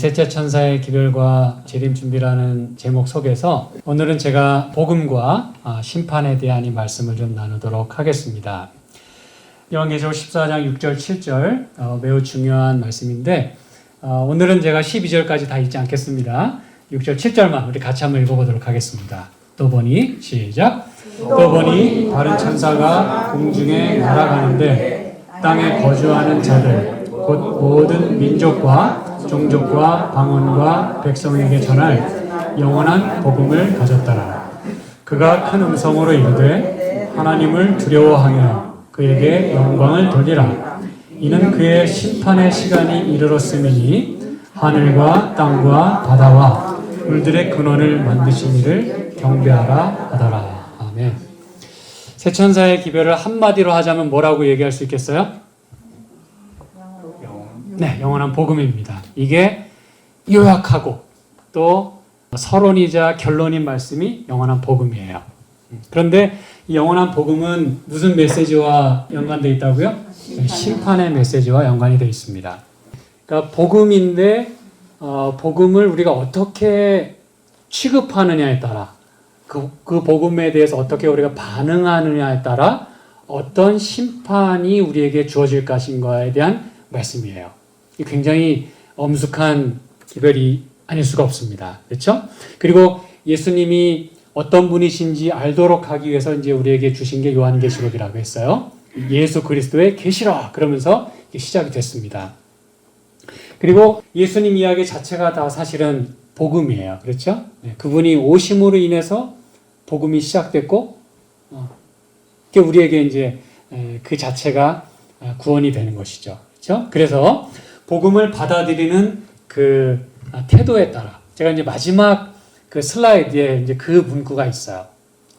셋째 천사의 기별과 재림 준비라는 제목 속에서 오늘은 제가 복음과 심판에 대한 이 말씀을 좀 나누도록 하겠습니다. 요한계시록 14장 6절 7절 매우 중요한 말씀인데 오늘은 제가 12절까지 다 읽지 않겠습니다. 6절 7절만 우리 같이 한번 읽어보도록 하겠습니다. 또 보니 시작. 또 보니 다른 천사가 공중에 날아가는데 땅에 거주하는 자들 곧 모든 민족과 종족과 방언과 백성에게 전할 영원한 복음을 가졌더라. 그가 큰 음성으로 이르되 하나님을 두려워하며 그에게 영광을 돌리라. 이는 그의 심판의 시간이 이르렀음이니 하늘과 땅과 바다와 물들의 근원을 만드신 이를 경배하라 하더라. 아멘. 세 천사의 기별을 한마디로 하자면 뭐라고 얘기할 수 있겠어요? 네, 영원한 복음입니다. 이게 요약하고 또 서론이자 결론인 말씀이 영원한 복음이에요. 그런데 이 영원한 복음은 무슨 메시지와 연관되어 있다고요? 심판의 메시지와 연관이 되어 있습니다. 그러니까 복음인데 복음을 우리가 어떻게 취급하느냐에 따라 그 복음에 대해서 어떻게 우리가 반응하느냐에 따라 어떤 심판이 우리에게 주어질 것인가에 대한 말씀이에요. 굉장히 엄숙한 기별이 아닐 수가 없습니다. 그렇죠? 그리고 예수님이 어떤 분이신지 알도록 하기 위해서 이제 우리에게 주신 게 요한계시록이라고 했어요. 예수 그리스도의 계시록 그러면서 시작이 됐습니다. 그리고 예수님 이야기 자체가 다 사실은 복음이에요. 그렇죠? 그분이 오심으로 인해서 복음이 시작됐고 우리에게 이제 그 자체가 구원이 되는 것이죠. 그렇죠? 그래서 복음을 받아들이는 그 태도에 따라 제가 이제 마지막 그 슬라이드에 이제 그 문구가 있어요.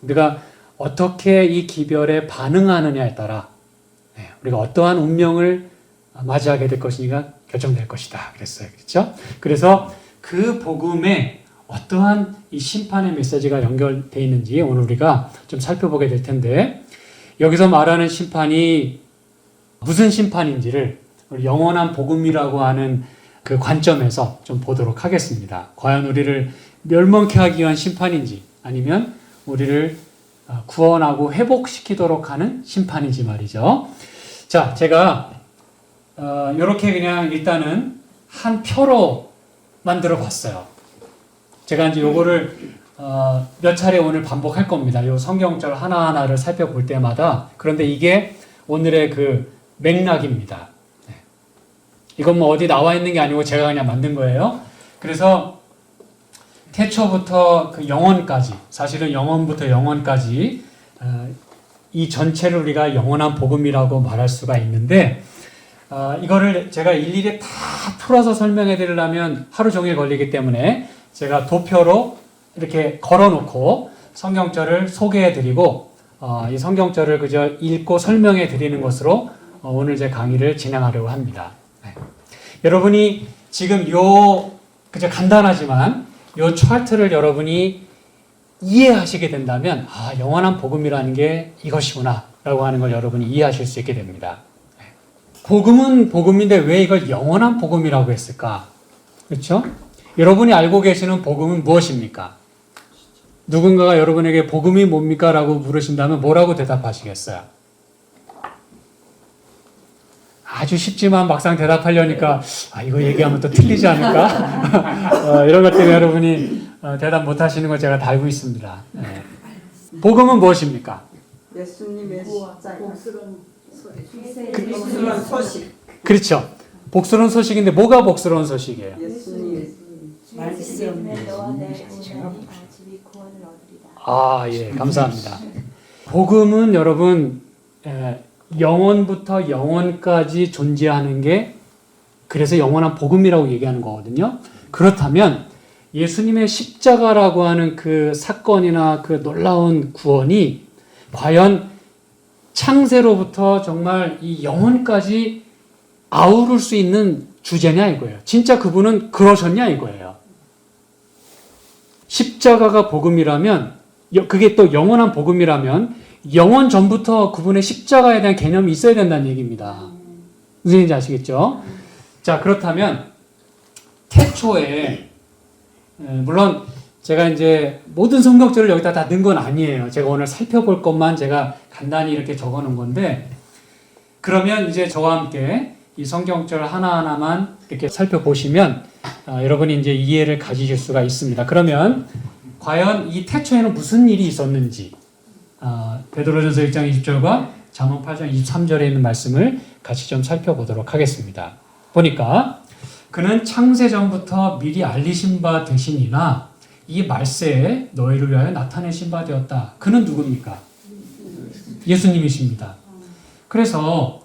우리가 어떻게 이 기별에 반응하느냐에 따라 우리가 어떠한 운명을 맞이하게 될 것이니까 결정될 것이다. 그랬어요. 그렇죠? 그래서 그 복음에 어떠한 이 심판의 메시지가 연결되어 있는지 오늘 우리가 좀 살펴보게 될 텐데 여기서 말하는 심판이 무슨 심판인지를 영원한 복음이라고 하는 그 관점에서 좀 보도록 하겠습니다. 과연 우리를 멸망케 하기 위한 심판인지 아니면 우리를 구원하고 회복시키도록 하는 심판인지 말이죠. 자, 제가 이렇게 그냥 일단은 한 표로 만들어 봤어요. 제가 이제 요거를 몇 차례 오늘 반복할 겁니다. 요 성경절 하나하나를 살펴볼 때마다. 그런데 이게 오늘의 그 맥락입니다. 이건 뭐 어디 나와 있는 게 아니고 제가 그냥 만든 거예요. 그래서 태초부터 그 영원까지, 사실은 영원부터 영원까지 이 전체를 우리가 영원한 복음이라고 말할 수가 있는데 이거를 제가 일일이 다 풀어서 설명해 드리려면 하루 종일 걸리기 때문에 제가 도표로 이렇게 걸어놓고 성경절을 소개해 드리고 이 성경절을 그저 읽고 설명해 드리는 것으로 오늘 제 강의를 진행하려고 합니다. 여러분이 지금 그저 간단하지만 요 차트를 여러분이 이해하시게 된다면 영원한 복음이라는 게 이것이구나 라고 하는 걸 여러분이 이해하실 수 있게 됩니다. 복음은 복음인데 왜 이걸 영원한 복음이라고 했을까? 그렇죠? 여러분이 알고 계시는 복음은 무엇입니까? 누군가가 여러분에게 복음이 뭡니까? 라고 물으신다면 뭐라고 대답하시겠어요? 아주 쉽지만 막상 대답하려니까 이거 얘기하면 또 틀리지 않을까? 이런 것 때문에 여러분이 대답 못 하시는 걸 제가 다 알고 있습니다. 복음은 무엇입니까? 예수님의 복스러운 소식. 그렇죠. 복스러운 소식인데 뭐가 복스러운 소식이에요? 예수님 말씀. 예, 감사합니다. 복음은 여러분 영원부터 영원까지 존재하는 게 그래서 영원한 복음이라고 얘기하는 거거든요. 그렇다면 예수님의 십자가라고 하는 그 사건이나 그 놀라운 구원이 과연 창세로부터 정말 이 영원까지 아우를 수 있는 주제냐 이거예요. 진짜 그분은 그러셨냐 이거예요. 십자가가 복음이라면 그게 또 영원한 복음이라면 영원 전부터 그분의 십자가에 대한 개념이 있어야 된다는 얘기입니다. 무슨 얘기인지 아시겠죠? 자, 그렇다면 태초에 물론 제가 이제 모든 성경절을 여기다 다 넣은 건 아니에요. 제가 오늘 살펴볼 것만 제가 간단히 이렇게 적어 놓은 건데 그러면 이제 저와 함께 이 성경절 하나하나만 이렇게 살펴보시면 여러분이 이제 이해를 가지실 수가 있습니다. 그러면 과연 이 태초에는 무슨 일이 있었는지 베드로전서 1장 20절과 잠언 8장 23절에 있는 말씀을 같이 좀 살펴보도록 하겠습니다. 보니까 그는 창세 전부터 미리 알리신 바 되시니나 이 말세에 너희를 위하여 나타내신 바 되었다. 그는 누굽니까? 예수님이십니다. 그래서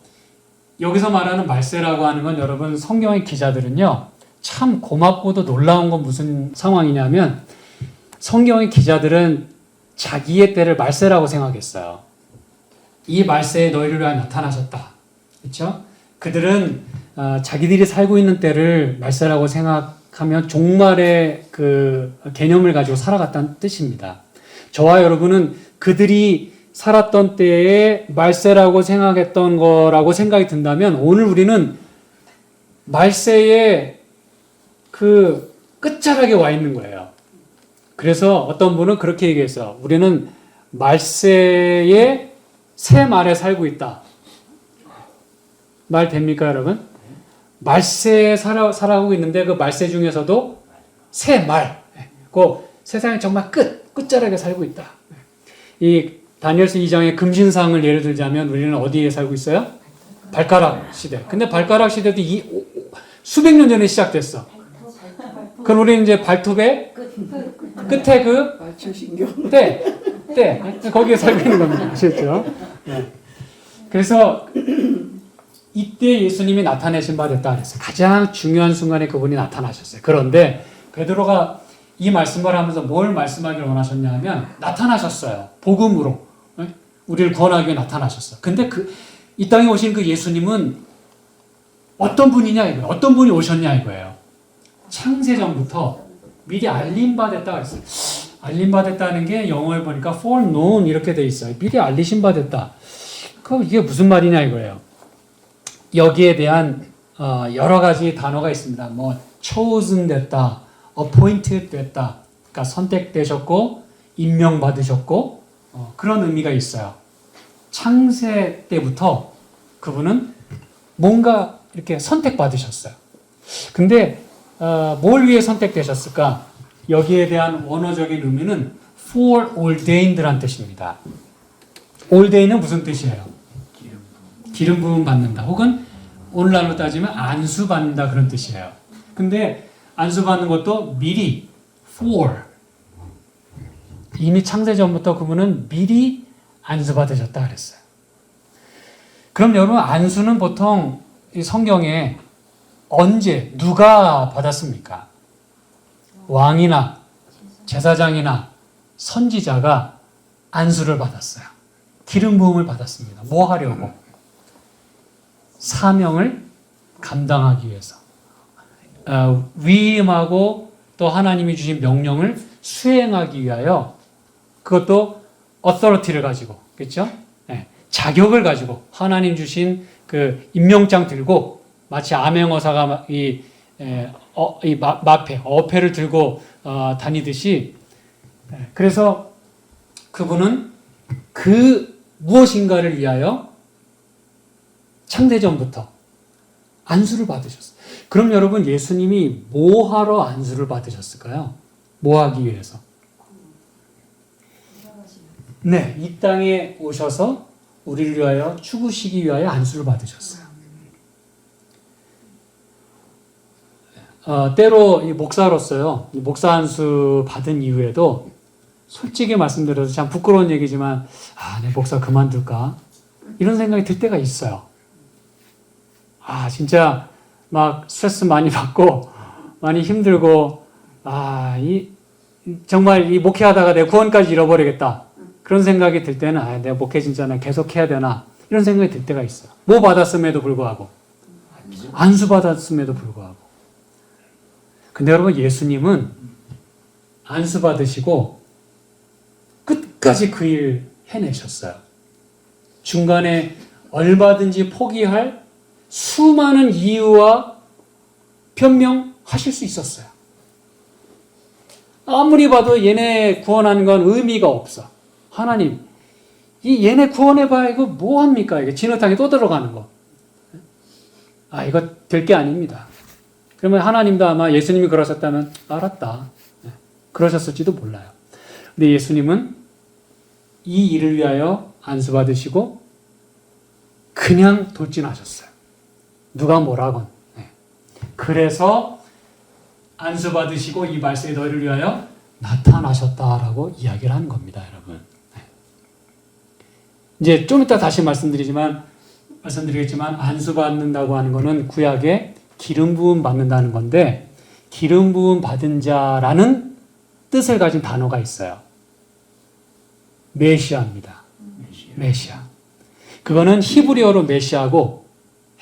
여기서 말하는 말세라고 하는 건 여러분 성경의 기자들은요 참 고맙고도 놀라운 건 무슨 상황이냐면 성경의 기자들은 자기의 때를 말세라고 생각했어요. 이 말세에 너희를 위하여 나타나셨다. 그렇죠? 그들은 자기들이 살고 있는 때를 말세라고 생각하면 종말의 그 개념을 가지고 살아갔다는 뜻입니다. 저와 여러분은 그들이 살았던 때에 말세라고 생각했던 거라고 생각이 든다면 오늘 우리는 말세의 그 끝자락에 와 있는 거예요. 그래서 어떤 분은 그렇게 얘기했어요. 우리는 말세의 새 말에 살고 있다. 말 됩니까, 여러분? 말세에 살아가고 있는데 그 말세 중에서도 새 말, 그 세상의 정말 끝자락에 살고 있다. 이 다니엘서 2장의 금신상을 예를 들자면 우리는 어디에 살고 있어요? 발가락 시대. 근데 발가락 시대도 수백 년 전에 시작됐어. 그럼 우리는 이제 발톱의 끝에 그 때 거기에 살고 있는 겁니다. 아시겠죠? 네. 그래서 이때 예수님이 나타내신 바 됐다 그랬어요. 가장 중요한 순간에 그분이 나타나셨어요. 그런데 베드로가 이 말씀을 하면서 뭘 말씀하기를 원하셨냐 하면 나타나셨어요. 복음으로. 우리를 구원하기 위해 나타나셨어요. 근데 이 땅에 오신 그 예수님은 어떤 분이냐 이거예요. 어떤 분이 오셨냐 이거예요. 창세전부터 미리 알림받았다 그랬어요. 알림받았다는 게 영어에 보니까 foreknown 이렇게 돼 있어요. 미리 알리신 바 됐다. 그럼 이게 무슨 말이냐 이거예요. 여기에 대한 여러 가지 단어가 있습니다. 뭐 chosen 됐다, appointed 됐다. 그러니까 선택되셨고 임명받으셨고 그런 의미가 있어요. 창세 때부터 그분은 뭔가 이렇게 선택받으셨어요. 근데 뭘 위해 선택되셨을까? 여기에 대한 원어적인 의미는 foreordained란 뜻입니다. ordain은 무슨 뜻이에요? 기름 부음 받는다. 혹은 오늘날로 따지면 안수 받는다 그런 뜻이에요. 근데 안수 받는 것도 미리 for 이미 창세 전부터 그분은 미리 안수 받으셨다 그랬어요. 그럼 여러분 안수는 보통 이 성경에 언제 누가 받았습니까? 왕이나 제사장이나 선지자가 안수를 받았어요. 기름 부음을 받았습니다. 뭐 하려고? 사명을 감당하기 위해서. 위임하고 또 하나님이 주신 명령을 수행하기 위하여 그것도 authority를 가지고 그렇죠? 네. 자격을 가지고 하나님 주신 그 임명장 들고 마치 암행어사가 이 마패, 어패를 들고 다니듯이 그래서 그분은 그 무엇인가를 위하여 창세전부터 안수를 받으셨어요. 그럼 여러분 예수님이 뭐 하러 안수를 받으셨을까요? 뭐 하기 위해서? 네, 이 땅에 오셔서 우리를 위하여 죽으시기 위하여 안수를 받으셨어요. 때로 이 목사로서요, 이 목사 안수 받은 이후에도 솔직히 말씀드려서 참 부끄러운 얘기지만 내 목사 그만둘까? 이런 생각이 들 때가 있어요. 진짜 막 스트레스 많이 받고 많이 힘들고 정말 이 목회하다가 내 구원까지 잃어버리겠다. 그런 생각이 들 때는 내가 목회 진짜 나 계속 해야 되나 이런 생각이 들 때가 있어요. 뭐 받았음에도 불구하고 안수 받았음에도 불구하고. 근데 여러분 예수님은 안수 받으시고 끝까지 그 일 해내셨어요. 중간에 얼마든지 포기할 수많은 이유와 변명 하실 수 있었어요. 아무리 봐도 얘네 구원하는 건 의미가 없어. 하나님, 이 얘네 구원해봐야 이거 뭐합니까? 이게 진흙탕에 또 들어가는 거. 이거 될 게 아닙니다. 그러면 하나님도 아마 예수님이 그러셨다면 알았다. 그러셨을지도 몰라요. 근데 예수님은 이 일을 위하여 안수받으시고 그냥 돌진하셨어요. 누가 뭐라건. 그래서 안수받으시고 이 말씀이 너희를 위하여 나타나셨다라고 이야기를 하는 겁니다, 여러분. 이제 좀 이따 다시 말씀드리겠지만 안수받는다고 하는 거는 구약에 기름 부음 받는다는 건데 기름 부음 받은 자라는 뜻을 가진 단어가 있어요. 메시아입니다. 메시아. 그거는 히브리어로 메시아고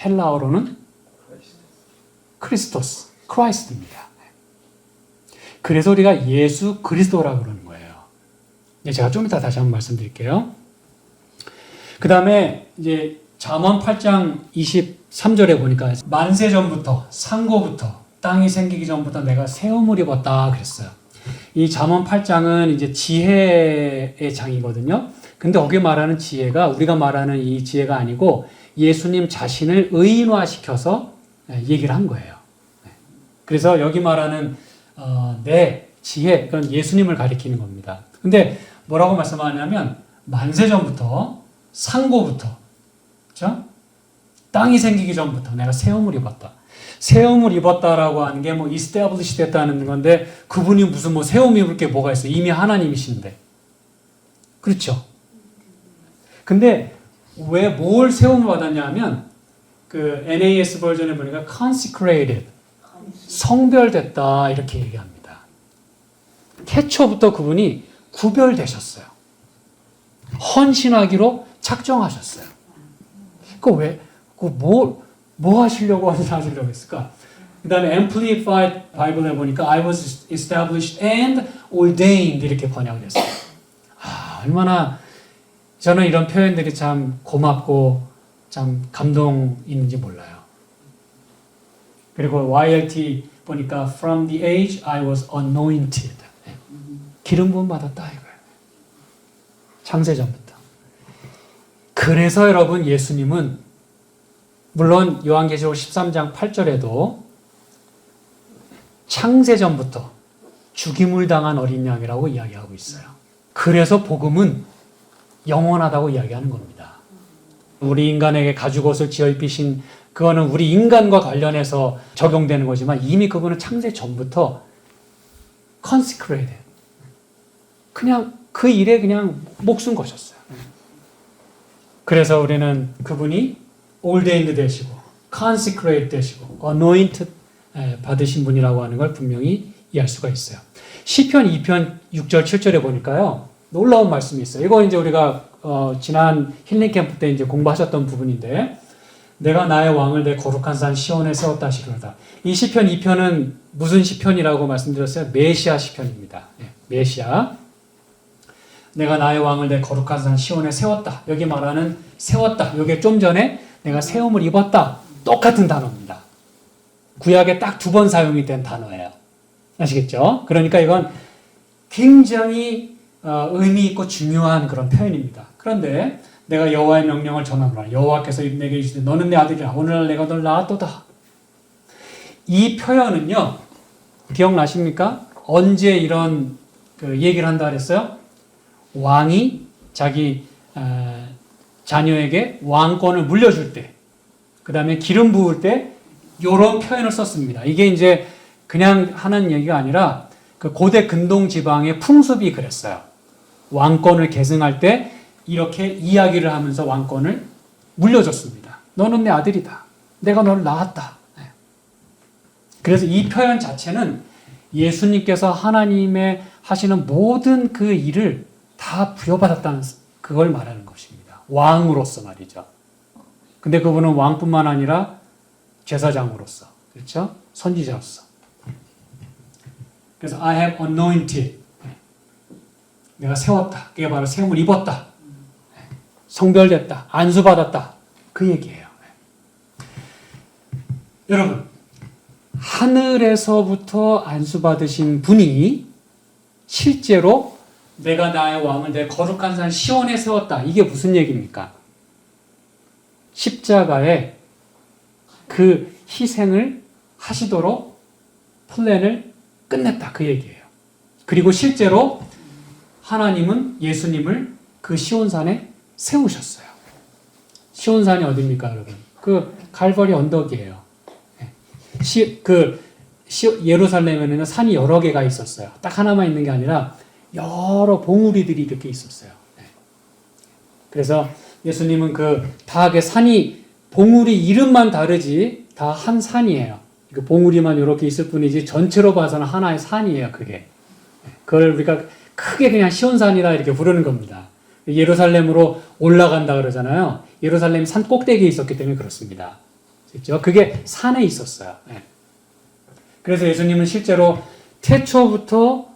헬라어로는 크리스토스, 크라이스트입니다. 그래서 우리가 예수 그리스도라고 그러는 거예요. 제가 좀 이따 다시 한번 말씀드릴게요. 그 다음에 이제 잠언 8장 23절에 보니까 만세 전부터 상고부터 땅이 생기기 전부터 내가 새 옷을 입었다 그랬어요. 이 잠언 8장은 이제 지혜의 장이거든요. 근데 거기 말하는 지혜가 우리가 말하는 이 지혜가 아니고 예수님 자신을 의인화시켜서 얘기를 한 거예요. 그래서 여기 말하는 내 지혜, 그건 예수님을 가리키는 겁니다. 근데 뭐라고 말씀하냐면 만세 전부터 상고부터, 그렇죠? 땅이 생기기 전부터 내가 새 옷을 입었다. 새 옷을 입었다라고 하는 게 뭐 establish 됐다는 건데 그분이 무슨 뭐 새 옷 입을 게 뭐가 있어요? 이미 하나님이신데. 그렇죠? 근데 왜 뭘 새 옷을 받았냐 하면 그 NAS 버전에 보니까 consecrated, 성별됐다 이렇게 얘기합니다. 태초부터 그분이 구별되셨어요. 헌신하기로 작정하셨어요. 뭐 하시려고 하시려고 했을까? 그 다음에 Amplified Bible에 보니까 I was established and ordained 이렇게 번역을 했어요. 얼마나 저는 이런 표현들이 참 고맙고 참 감동 있는지 몰라요. 그리고 YLT 보니까 From the age I was anointed. 기름 부음 받았다 이거예요. 창세전부터. 그래서 여러분 예수님은 물론 요한계시록 13장 8절에도 창세전부터 죽임을 당한 어린 양이라고 이야기하고 있어요. 그래서 복음은 영원하다고 이야기하는 겁니다. 우리 인간에게 가죽옷을 지어 입히신 그거는 우리 인간과 관련해서 적용되는 거지만 이미 그분은 창세 전부터 consecrated. 그냥 그 일에 그냥 목숨 거셨어요. 그래서 우리는 그분이 ordained 되시고 consecrated 되시고 anointed 받으신 분이라고 하는 걸 분명히 이해할 수가 있어요. 시편 2편 6절 7절에 보니까요. 놀라운 말씀이 있어요. 이거 이제 우리가 지난 힐링 캠프 때 이제 공부하셨던 부분인데 내가 나의 왕을 내 거룩한 산 시온에 세웠다 하시로다. 이 시편 2편은 무슨 시편이라고 말씀드렸어요? 메시아 시편입니다. 메시아. 내가 나의 왕을 내 거룩한 산 시온에 세웠다. 여기 말하는 세웠다. 이게 좀 전에 내가 새 옷을 입었다. 똑같은 단어입니다. 구약에 딱 2번 사용이 된 단어예요. 아시겠죠? 그러니까 이건 굉장히 의미 있고 중요한 그런 표현입니다. 그런데 내가 여호와의 명령을 전하노라. 여호와께서 내게 이르시되 너는 내 아들이라. 오늘날 내가 너를 낳았도다. 이 표현은요. 기억나십니까? 언제 이런 그 얘기를 한다 그랬어요? 왕이 자기 자녀에게 왕권을 물려줄 때, 그 다음에 기름 부을 때 이런 표현을 썼습니다. 이게 이제 그냥 하는 얘기가 아니라 그 고대 근동 지방의 풍습이 그랬어요. 왕권을 계승할 때 이렇게 이야기를 하면서 왕권을 물려줬습니다. 너는 내 아들이다. 내가 너를 낳았다. 그래서 이 표현 자체는 예수님께서 하나님의 하시는 모든 그 일을 다 부여받았다는 그걸 말하는 것입니다. 왕으로서 말이죠. 근데 그분은 왕뿐만 아니라 제사장으로서, 그렇죠? 선지자로서. 그래서 I have anointed. 내가 세웠다. 그게 바로 세움을 입었다. 성별됐다. 안수받았다. 그 얘기예요. 여러분, 하늘에서부터 안수받으신 분이 실제로 내가 나의 왕을 내 거룩한 산 시온에 세웠다. 이게 무슨 얘기입니까? 십자가에 그 희생을 하시도록 플랜을 끝냈다. 그 얘기예요. 그리고 실제로 하나님은 예수님을 그 시온산에 세우셨어요. 시온산이 어디입니까, 여러분? 그 갈보리 언덕이에요. 예루살렘에는 산이 여러 개가 있었어요. 딱 하나만 있는 게 아니라 여러 봉우리들이 이렇게 있었어요. 그래서 예수님은 다 산이 봉우리 이름만 다르지 다 한 산이에요. 그 봉우리만 이렇게 있을 뿐이지 전체로 봐서는 하나의 산이에요. 그게. 그걸 우리가 크게 그냥 시온산이라 이렇게 부르는 겁니다. 예루살렘으로 올라간다 그러잖아요. 예루살렘이 산 꼭대기에 있었기 때문에 그렇습니다. 그렇죠? 그게 산에 있었어요. 그래서 예수님은 실제로 태초부터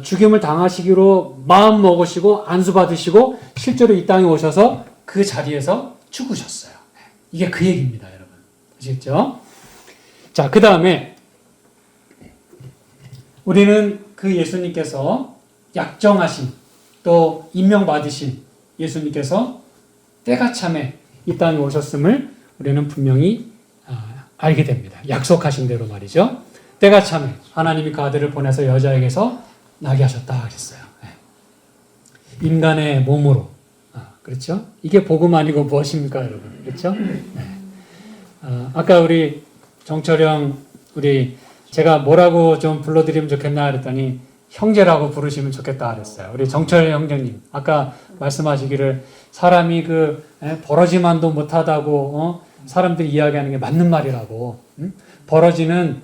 죽임을 당하시기로 마음 먹으시고 안수받으시고 실제로 이 땅에 오셔서 그 자리에서 죽으셨어요. 이게 그 얘기입니다, 여러분. 아시겠죠? 자, 그 다음에 우리는 그 예수님께서 약정하신 또 임명받으신 예수님께서 때가 참에 이 땅에 오셨음을 우리는 분명히 알게 됩니다. 약속하신 대로 말이죠. 때가 참에 하나님이 그 아들을 보내서 여자에게서 나게 하셨다 그랬어요. 인간의 몸으로. 그렇죠? 이게 복음 아니고 무엇입니까, 여러분? 그렇죠? 아까 우리 정철영 제가 뭐라고 좀 불러드리면 좋겠나 그랬더니 형제라고 부르시면 좋겠다 그랬어요. 우리 정철영 형제님 아까 말씀하시기를 사람이 버러지만도 못하다고 사람들이 이야기하는 게 맞는 말이라고. 버러지는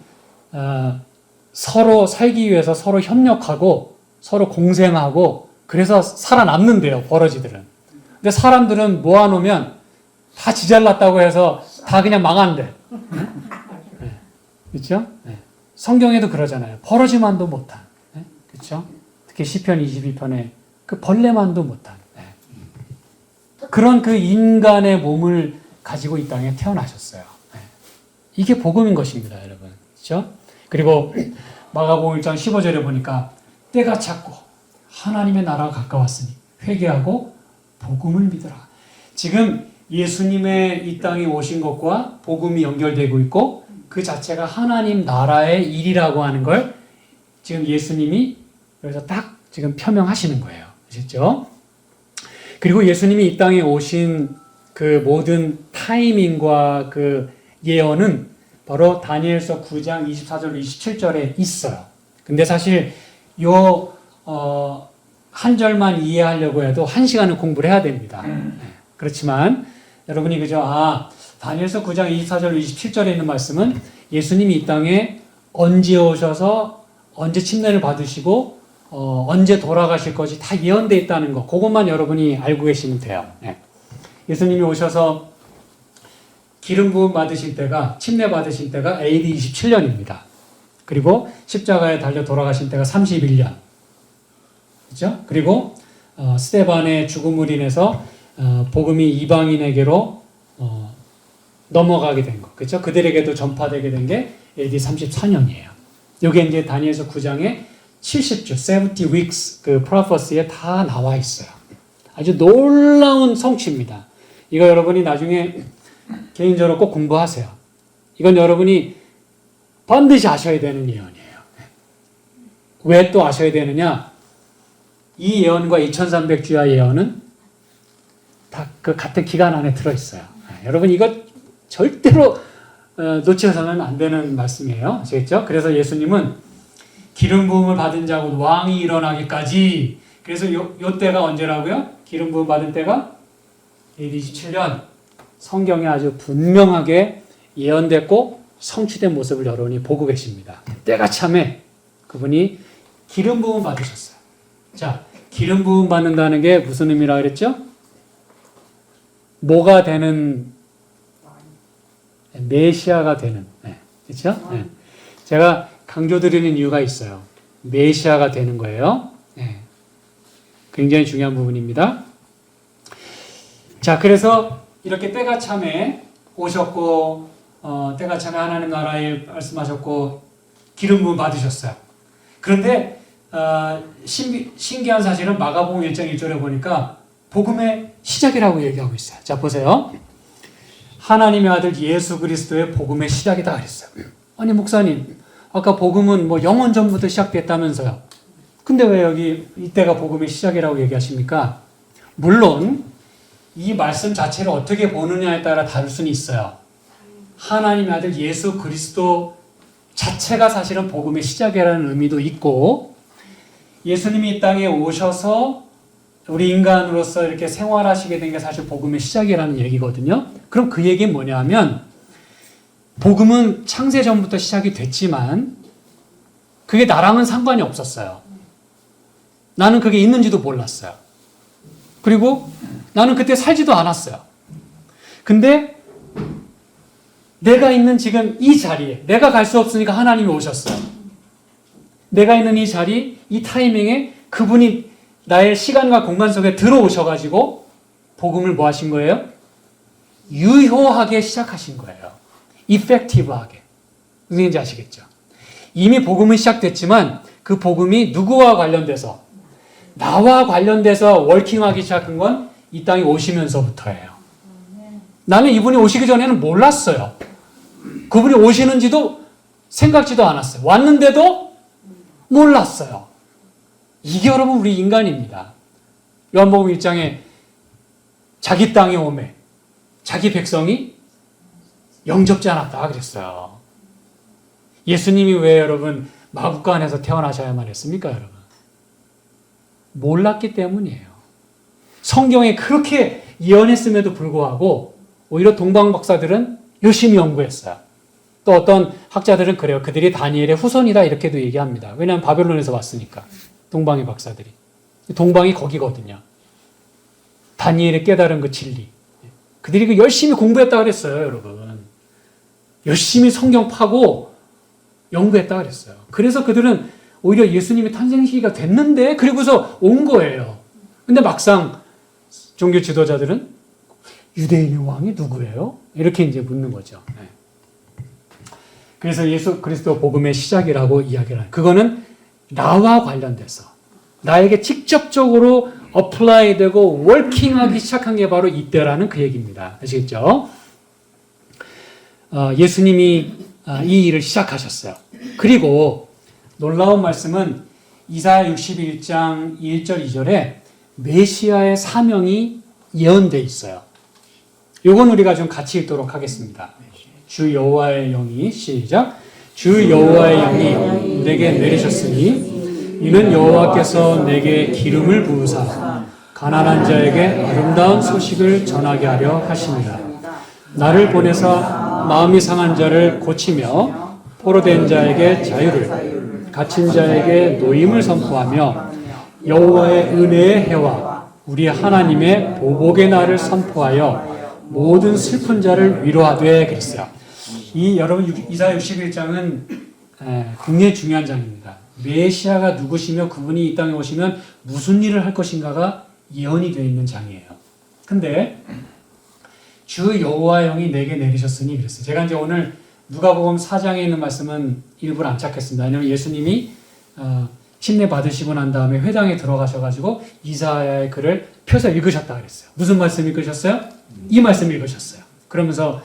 서로 살기 위해서 서로 협력하고 서로 공생하고 그래서 살아남는데요, 버러지들은. 근데 사람들은 모아놓으면 다 지잘났다고 해서 다 그냥 망한대. 그렇죠? 성경에도 그러잖아요. 버러지만도 못한. 그렇죠? 특히 시편 22편에 그 벌레만도 못한. 그런 그 인간의 몸을 가지고 이 땅에 태어나셨어요. 이게 복음인 것입니다, 여러분. 그렇죠? 그리고 마가복음 1장 15절에 보니까 때가 찼고 하나님의 나라가 가까웠으니 회개하고 복음을 믿어라. 지금 예수님의 이 땅에 오신 것과 복음이 연결되고 있고 그 자체가 하나님 나라의 일이라고 하는 걸 지금 예수님이 여기서 딱 지금 표명하시는 거예요. 아시죠? 그리고 예수님이 이 땅에 오신 그 모든 타이밍과 그 예언은 바로 다니엘서 9장 24절 27절에 있어요. 근데 사실 한 절만 이해하려고 해도 1시간은 공부를 해야 됩니다. 그렇지만 여러분이 그죠? 다니엘서 9장 24절 27절에 있는 말씀은 예수님이 이 땅에 언제 오셔서 언제 침례를 받으시고 언제 돌아가실 것이 다 예언되어 있다는 거. 그것만 여러분이 알고 계시면 돼요. 예수님이 오셔서 기름 부음 받으실 때가 침례 받으실 때가 AD 27년입니다. 그리고 십자가에 달려 돌아가신 때가 31년. 그렇죠? 그리고 스데반의 죽음을 인해서 복음이 이방인에게로 넘어가게 된 거. 그렇죠? 그들에게도 전파되게 된 게 AD 34년이에요. 이게 이제 다니엘서 9장에 70주, 70 weeks 그 프로페시에 다 나와 있어요. 아주 놀라운 성취입니다. 이거 여러분이 나중에 개인적으로 꼭 공부하세요. 이건 여러분이 반드시 아셔야 되는 예언이에요. 왜 또 아셔야 되느냐? 이 예언과 2300주야 예언은 다 그 같은 기간 안에 들어있어요. 여러분 이거 절대로 놓쳐서는 안 되는 말씀이에요. 아시겠죠? 그래서 예수님은 기름 부음을 받은 자고 왕이 일어나기까지. 그래서 요 때가 언제라고요? 기름 부음 받은 때가 AD 27년. 성경에 아주 분명하게 예언됐고 성취된 모습을 여러분이 보고 계십니다. 때가 참에 그분이 기름 부음 받으셨어요. 자, 기름 부음 받는다는 게 무슨 의미라 그랬죠? 뭐가 되는, 메시아가 되는. 그렇죠? 제가 강조드리는 이유가 있어요. 메시아가 되는 거예요. 굉장히 중요한 부분입니다. 자, 그래서 이렇게 때가 참에 오셨고 때가 참에 하나님 나라에 말씀하셨고 기름 부음 받으셨어요. 그런데 신기한 사실은 마가복음 1장 1절에 보니까 복음의 시작이라고 얘기하고 있어요. 자 보세요. 하나님의 아들 예수 그리스도의 복음의 시작이다 그랬어요. 아니 목사님 아까 복음은 뭐 영원 전부터 시작됐다면서요. 근데 왜 여기 이때가 복음의 시작이라고 얘기하십니까? 물론 이 말씀 자체를 어떻게 보느냐에 따라 다를 수는 있어요. 하나님의 아들 예수 그리스도 자체가 사실은 복음의 시작이라는 의미도 있고 예수님이 이 땅에 오셔서 우리 인간으로서 이렇게 생활하시게 된 게 사실 복음의 시작이라는 얘기거든요. 그럼 그 얘기는 뭐냐면 복음은 창세 전부터 시작이 됐지만 그게 나랑은 상관이 없었어요. 나는 그게 있는지도 몰랐어요. 그리고 나는 그때 살지도 않았어요. 근데 내가 있는 지금 이 자리에 내가 갈 수 없으니까 하나님이 오셨어요. 내가 있는 이 자리, 이 타이밍에 그분이 나의 시간과 공간 속에 들어오셔가지고 복음을 뭐 하신 거예요? 유효하게 시작하신 거예요. 이펙티브하게. 무슨 얘기인지 아시겠죠? 이미 복음은 시작됐지만 그 복음이 누구와 관련돼서 나와 관련돼서 워킹하기 시작한 건 이 땅에 오시면서부터예요. 나는 이분이 오시기 전에는 몰랐어요. 그분이 오시는지도 생각지도 않았어요. 왔는데도 몰랐어요. 이게 여러분 우리 인간입니다. 요한복음 1장에 자기 땅에 오매 자기 백성이 영접지 않았다 그랬어요. 예수님이 왜 여러분 마구간 안에서 태어나셔야만 했습니까 여러분? 몰랐기 때문이에요. 성경에 그렇게 예언했음에도 불구하고 오히려 동방 박사들은 열심히 연구했어요. 또 어떤 학자들은 그래요. 그들이 다니엘의 후손이다 이렇게도 얘기합니다. 왜냐하면 바벨론에서 왔으니까. 동방의 박사들이. 동방이 거기거든요. 다니엘의 깨달은 그 진리. 그들이 그 열심히 공부했다 그랬어요, 여러분. 열심히 성경 파고 연구했다 그랬어요. 그래서 그들은 오히려 예수님의 탄생 시기가 됐는데 그리고서 온 거예요. 근데 막상 종교 지도자들은 유대인의 왕이 누구예요? 이렇게 이제 묻는 거죠. 네. 그래서 예수 그리스도 복음의 시작이라고 이야기를 해요. 그거는 나와 관련돼서 나에게 직접적으로 어플라이 되고 워킹하기 시작한 게 바로 이때라는 그 얘기입니다. 아시겠죠? 예수님이 이 일을 시작하셨어요. 그리고 놀라운 말씀은 이사야 61장 1절 2절에 메시아의 사명이 예언되어 있어요. 요건 우리가 좀 같이 읽도록 하겠습니다. 주 여호와의 영이 시작. 주 여호와의 영이 내게 내리셨으니 이는 여호와께서 내게 기름을 부으사 가난한 자에게 아름다운 소식을 전하게 하려 하십니다. 나를 보내사 마음이 상한 자를 고치며 포로된 자에게 자유를 갇힌 자에게 노임을 선포하며 여호와의 은혜의 해와 우리 하나님의 보복의 날을 선포하여 모든 슬픈 자를 위로하되 그랬어요. 이 여러분 이사야 61장은 굉장히 중요한 장입니다. 메시아가 누구시며 그분이 이 땅에 오시면 무슨 일을 할 것인가가 예언이 되어 있는 장이에요. 근데 주 여호와의 영이 내게 내리셨으니 그랬어요. 제가 이제 오늘 누가복음 4장에 있는 말씀은 일부러 안 찾겠습니다. 왜냐하면 예수님이 침례 받으시고 난 다음에 회당에 들어가셔가지고 이사야의 글을 펴서 읽으셨다 그랬어요. 무슨 말씀 읽으셨어요? 이 말씀 읽으셨어요. 그러면서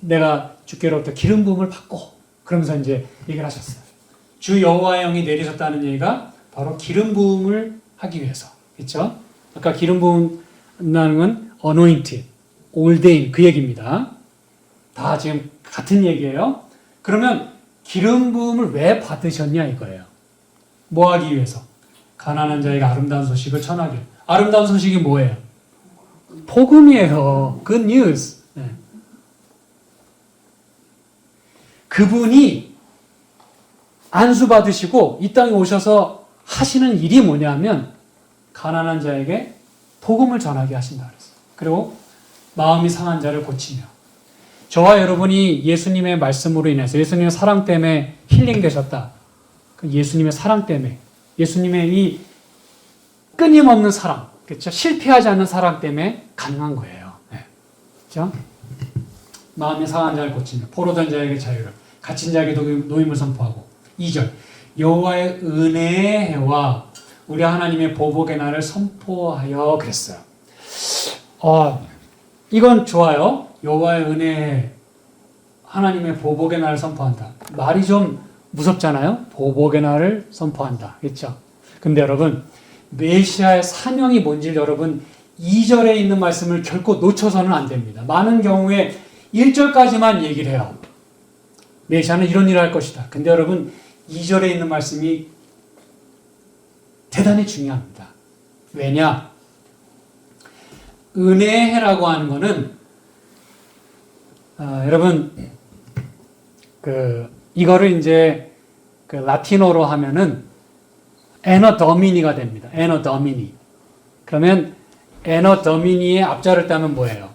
내가 주께로부터 기름 부음을 받고 그러면서 이제 얘기를 하셨어요. 주 여호와의 영이 내리셨다는 얘기가 바로 기름 부음을 하기 위해서. 그렇죠? 아까 기름 부음이라는 건 anointed, ordained 그 얘기입니다. 다 지금 같은 얘기예요. 그러면 기름 부음을 왜 받으셨냐 이거예요. 뭐 하기 위해서? 가난한 자에게 아름다운 소식을 전하기. 아름다운 소식이 뭐예요? 복음이에요. Good news. 네. 그분이 안수받으시고 이 땅에 오셔서 하시는 일이 뭐냐면 가난한 자에게 복음을 전하게 하신다 그랬어요. 그리고 마음이 상한 자를 고치며 저와 여러분이 예수님의 말씀으로 인해서 예수님의 사랑 때문에 힐링되셨다. 그 예수님의 사랑 때문에 예수님의 이 끊임없는 사랑, 그렇죠? 실패하지 않는 사랑 때문에 가능한 거예요. 네. 그렇죠? 마음의 상한 자를 고치며 포로된 자에게 자유를 갇힌 자에게 노임을 선포하고 2절 여호와의 은혜의 해와 우리 하나님의 보복의 날을 선포하여 그랬어요. 이건 좋아요. 여호와의 은혜의 해, 하나님의 보복의 날을 선포한다. 말이 좀 무섭잖아요. 보복의 날을 선포한다. 그렇죠? 근데 여러분 메시아의 사명이 뭔지 여러분 2절에 있는 말씀을 결코 놓쳐서는 안 됩니다. 많은 경우에 1절까지만 얘기를 해요. 메시아는 이런 일을 할 것이다. 근데 여러분 2절에 있는 말씀이 대단히 중요합니다. 왜냐? 은혜라고 하는 거는 여러분 이거를 이제 라틴어로 하면은 에너 더미니가 됩니다. 에너 더미니. 그러면 에너 더미니의 앞자를 따면 뭐예요?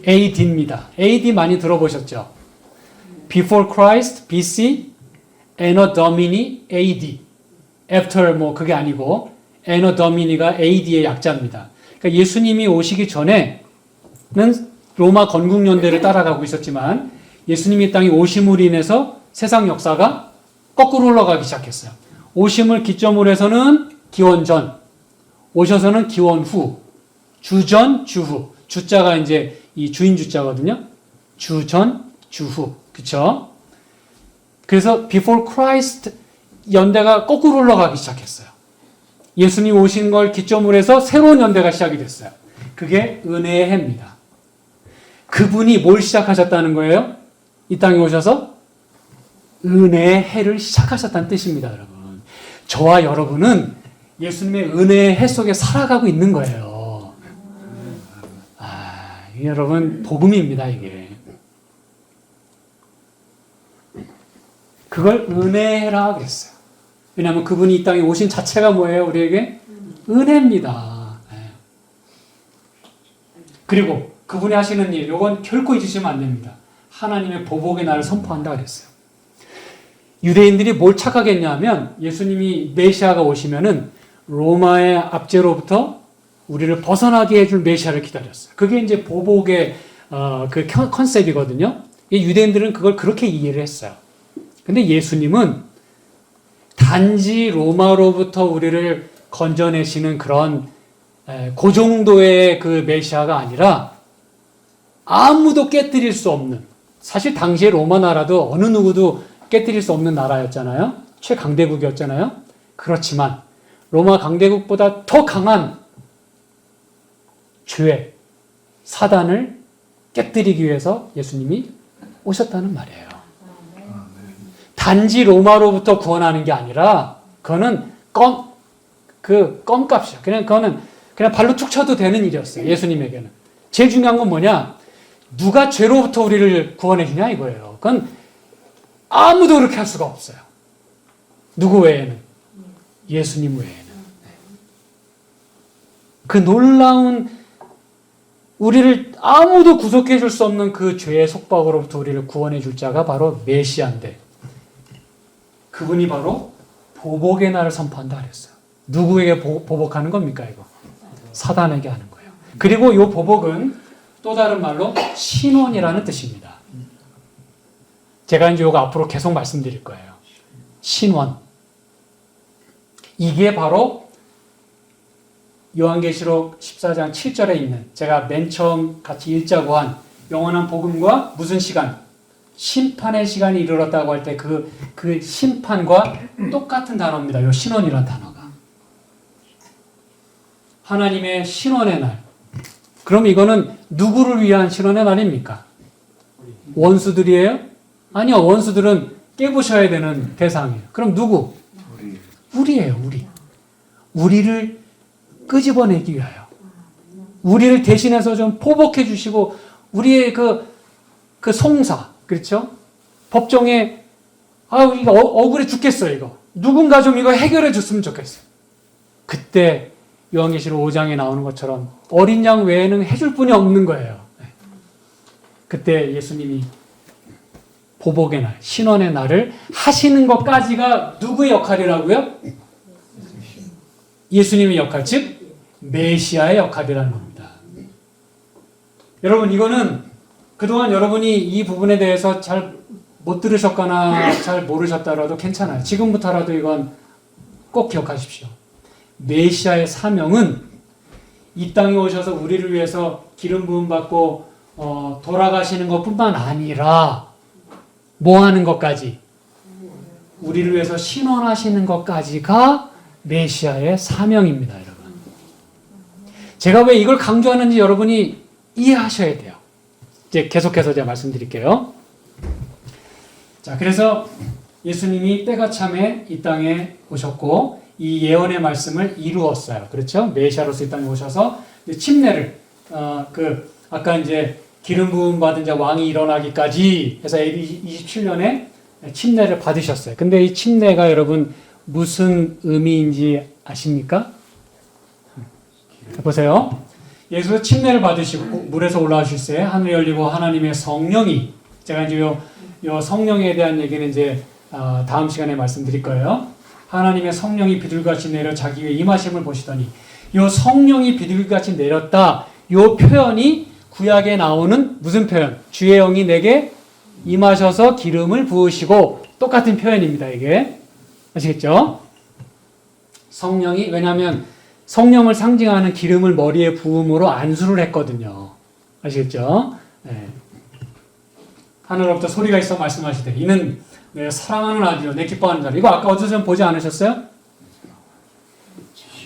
AD입니다. AD 많이 들어보셨죠? Before Christ, BC, 에너 더미니, AD. After 그게 아니고 에너 더미니가 AD의 약자입니다. 그러니까 예수님이 오시기 전에는 로마 건국연대를 따라가고 있었지만 예수님이 이 땅에 오심으로 인해서 세상 역사가 거꾸로 흘러가기 시작했어요. 오심을 기점으로 해서는 기원 전, 오셔서는 기원 후, 주전, 주후. 주자가 이제 이 주인 주자거든요. 주전, 주후. 그쵸? 그래서 before Christ 연대가 거꾸로 흘러가기 시작했어요. 예수님 오신 걸 기점으로 해서 새로운 연대가 시작이 됐어요. 그게 은혜의 해입니다. 그분이 뭘 시작하셨다는 거예요? 이 땅에 오셔서 은혜의 해를 시작하셨다는 뜻입니다, 여러분. 저와 여러분은 예수님의 은혜의 해 속에 살아가고 있는 거예요. 이게 여러분 복음입니다, 이게. 그걸 은혜라 그랬어요. 왜냐하면 그분이 이 땅에 오신 자체가 뭐예요? 우리에게 은혜입니다. 그리고 그분이 하시는 일, 이건 결코 잊으시면 안 됩니다. 하나님의 보복의 날을 선포한다 그랬어요. 유대인들이 뭘 착각했냐면 예수님이 메시아가 오시면은 로마의 압제로부터 우리를 벗어나게 해줄 메시아를 기다렸어요. 그게 이제 보복의 그 컨셉이거든요. 유대인들은 그걸 그렇게 이해를 했어요. 근데 예수님은 단지 로마로부터 우리를 건져내시는 그런 그 정도의 그 메시아가 아니라 아무도 깨뜨릴 수 없는, 사실 당시에 로마 나라도 어느 누구도 깨뜨릴 수 없는 나라였잖아요. 최강대국이었잖아요. 그렇지만 로마 강대국보다 더 강한 죄, 사단을 깨뜨리기 위해서 예수님이 오셨다는 말이에요. 단지 로마로부터 구원하는 게 아니라 그거는 껌값이야. 그거는 그냥 발로 툭 쳐도 되는 일이었어요. 예수님에게는. 제일 중요한 건 뭐냐? 누가 죄로부터 우리를 구원해 주냐 이거예요. 그건 아무도 그렇게 할 수가 없어요. 누구 외에는? 예수님 외에는. 그 놀라운 우리를 아무도 구속해 줄 수 없는 그 죄의 속박으로부터 우리를 구원해 줄 자가 바로 메시아인데 그분이 바로 보복의 날을 선포한다 그랬어요. 누구에게 보복하는 겁니까 이거? 사단에게 하는 거예요. 그리고 이 보복은 또 다른 말로 신원이라는 뜻입니다. 제가 이제 이거 앞으로 계속 말씀드릴 거예요. 신원. 이게 바로 요한계시록 14장 7절에 있는 제가 맨 처음 같이 읽자고 한 영원한 복음과 무슨 시간? 심판의 시간이 이르렀다고 할 때 그 심판과 똑같은 단어입니다. 이 신원이라는 단어가. 하나님의 신원의 날. 그럼 이거는 누구를 위한 신원의 날입니까? 원수들이에요? 아니요. 원수들은 깨부셔야 되는 대상이에요. 그럼 누구? 우리예요. 우리. 우리를 끄집어내기 위하여. 우리를 대신해서 좀 포복해 주시고 우리의 그 송사. 그렇죠? 법정에 이거 억울해 죽겠어요. 이거. 누군가 좀 이거 해결해 줬으면 좋겠어요. 그때 요한계시록 5장에 나오는 것처럼 어린 양 외에는 해줄 분이 없는 거예요. 그때 예수님이 보복의 날, 신원의 날을 하시는 것까지가 누구의 역할이라고요? 예수님의 역할, 즉 메시아의 역할이라는 겁니다. 여러분 이거는 그동안 여러분이 이 부분에 대해서 잘 못 들으셨거나 잘 모르셨다라도 괜찮아요. 지금부터라도 이건 꼭 기억하십시오. 메시아의 사명은 이 땅에 오셔서 우리를 위해서 기름 부음 받고 돌아가시는 것뿐만 아니라 뭐 하는 것까지? 우리를 위해서 신원하시는 것까지가 메시아의 사명입니다, 여러분. 제가 왜 이걸 강조하는지 여러분이 이해하셔야 돼요. 이제 계속해서 제가 말씀드릴게요. 자, 그래서 예수님이 때가 참에 이 땅에 오셨고 이 예언의 말씀을 이루었어요. 그렇죠? 메시아로서 이 땅에 오셔서 침례를 아까 이제 기름 부음 받은 자 왕이 일어나기까지 해서 AD 27년에 침례를 받으셨어요. 근데 이 침례가 여러분 무슨 의미인지 아십니까? 보세요. 예수 침례를 받으시고 물에서 올라오실 때 하늘이 열리고 하나님의 성령이, 제가 이제 요 성령에 대한 얘기는 이제 다음 시간에 말씀드릴 거예요. 하나님의 성령이 비둘기같이 내려 자기 위에 임하심을 보시더니, 요 성령이 비둘기같이 내렸다, 요 표현이 구약에 나오는 무슨 표현? 주의 영이 내게 임하셔서 기름을 부으시고, 똑같은 표현입니다, 이게. 아시겠죠? 성령이, 왜냐하면 성령을 상징하는 기름을 머리에 부음으로 안수를 했거든요. 아시겠죠? 네. 하늘로부터 소리가 있어 말씀하시되 이는 내 사랑하는 아들이요 내 기뻐하는 자라. 이거 아까 어디서 보지 않으셨어요?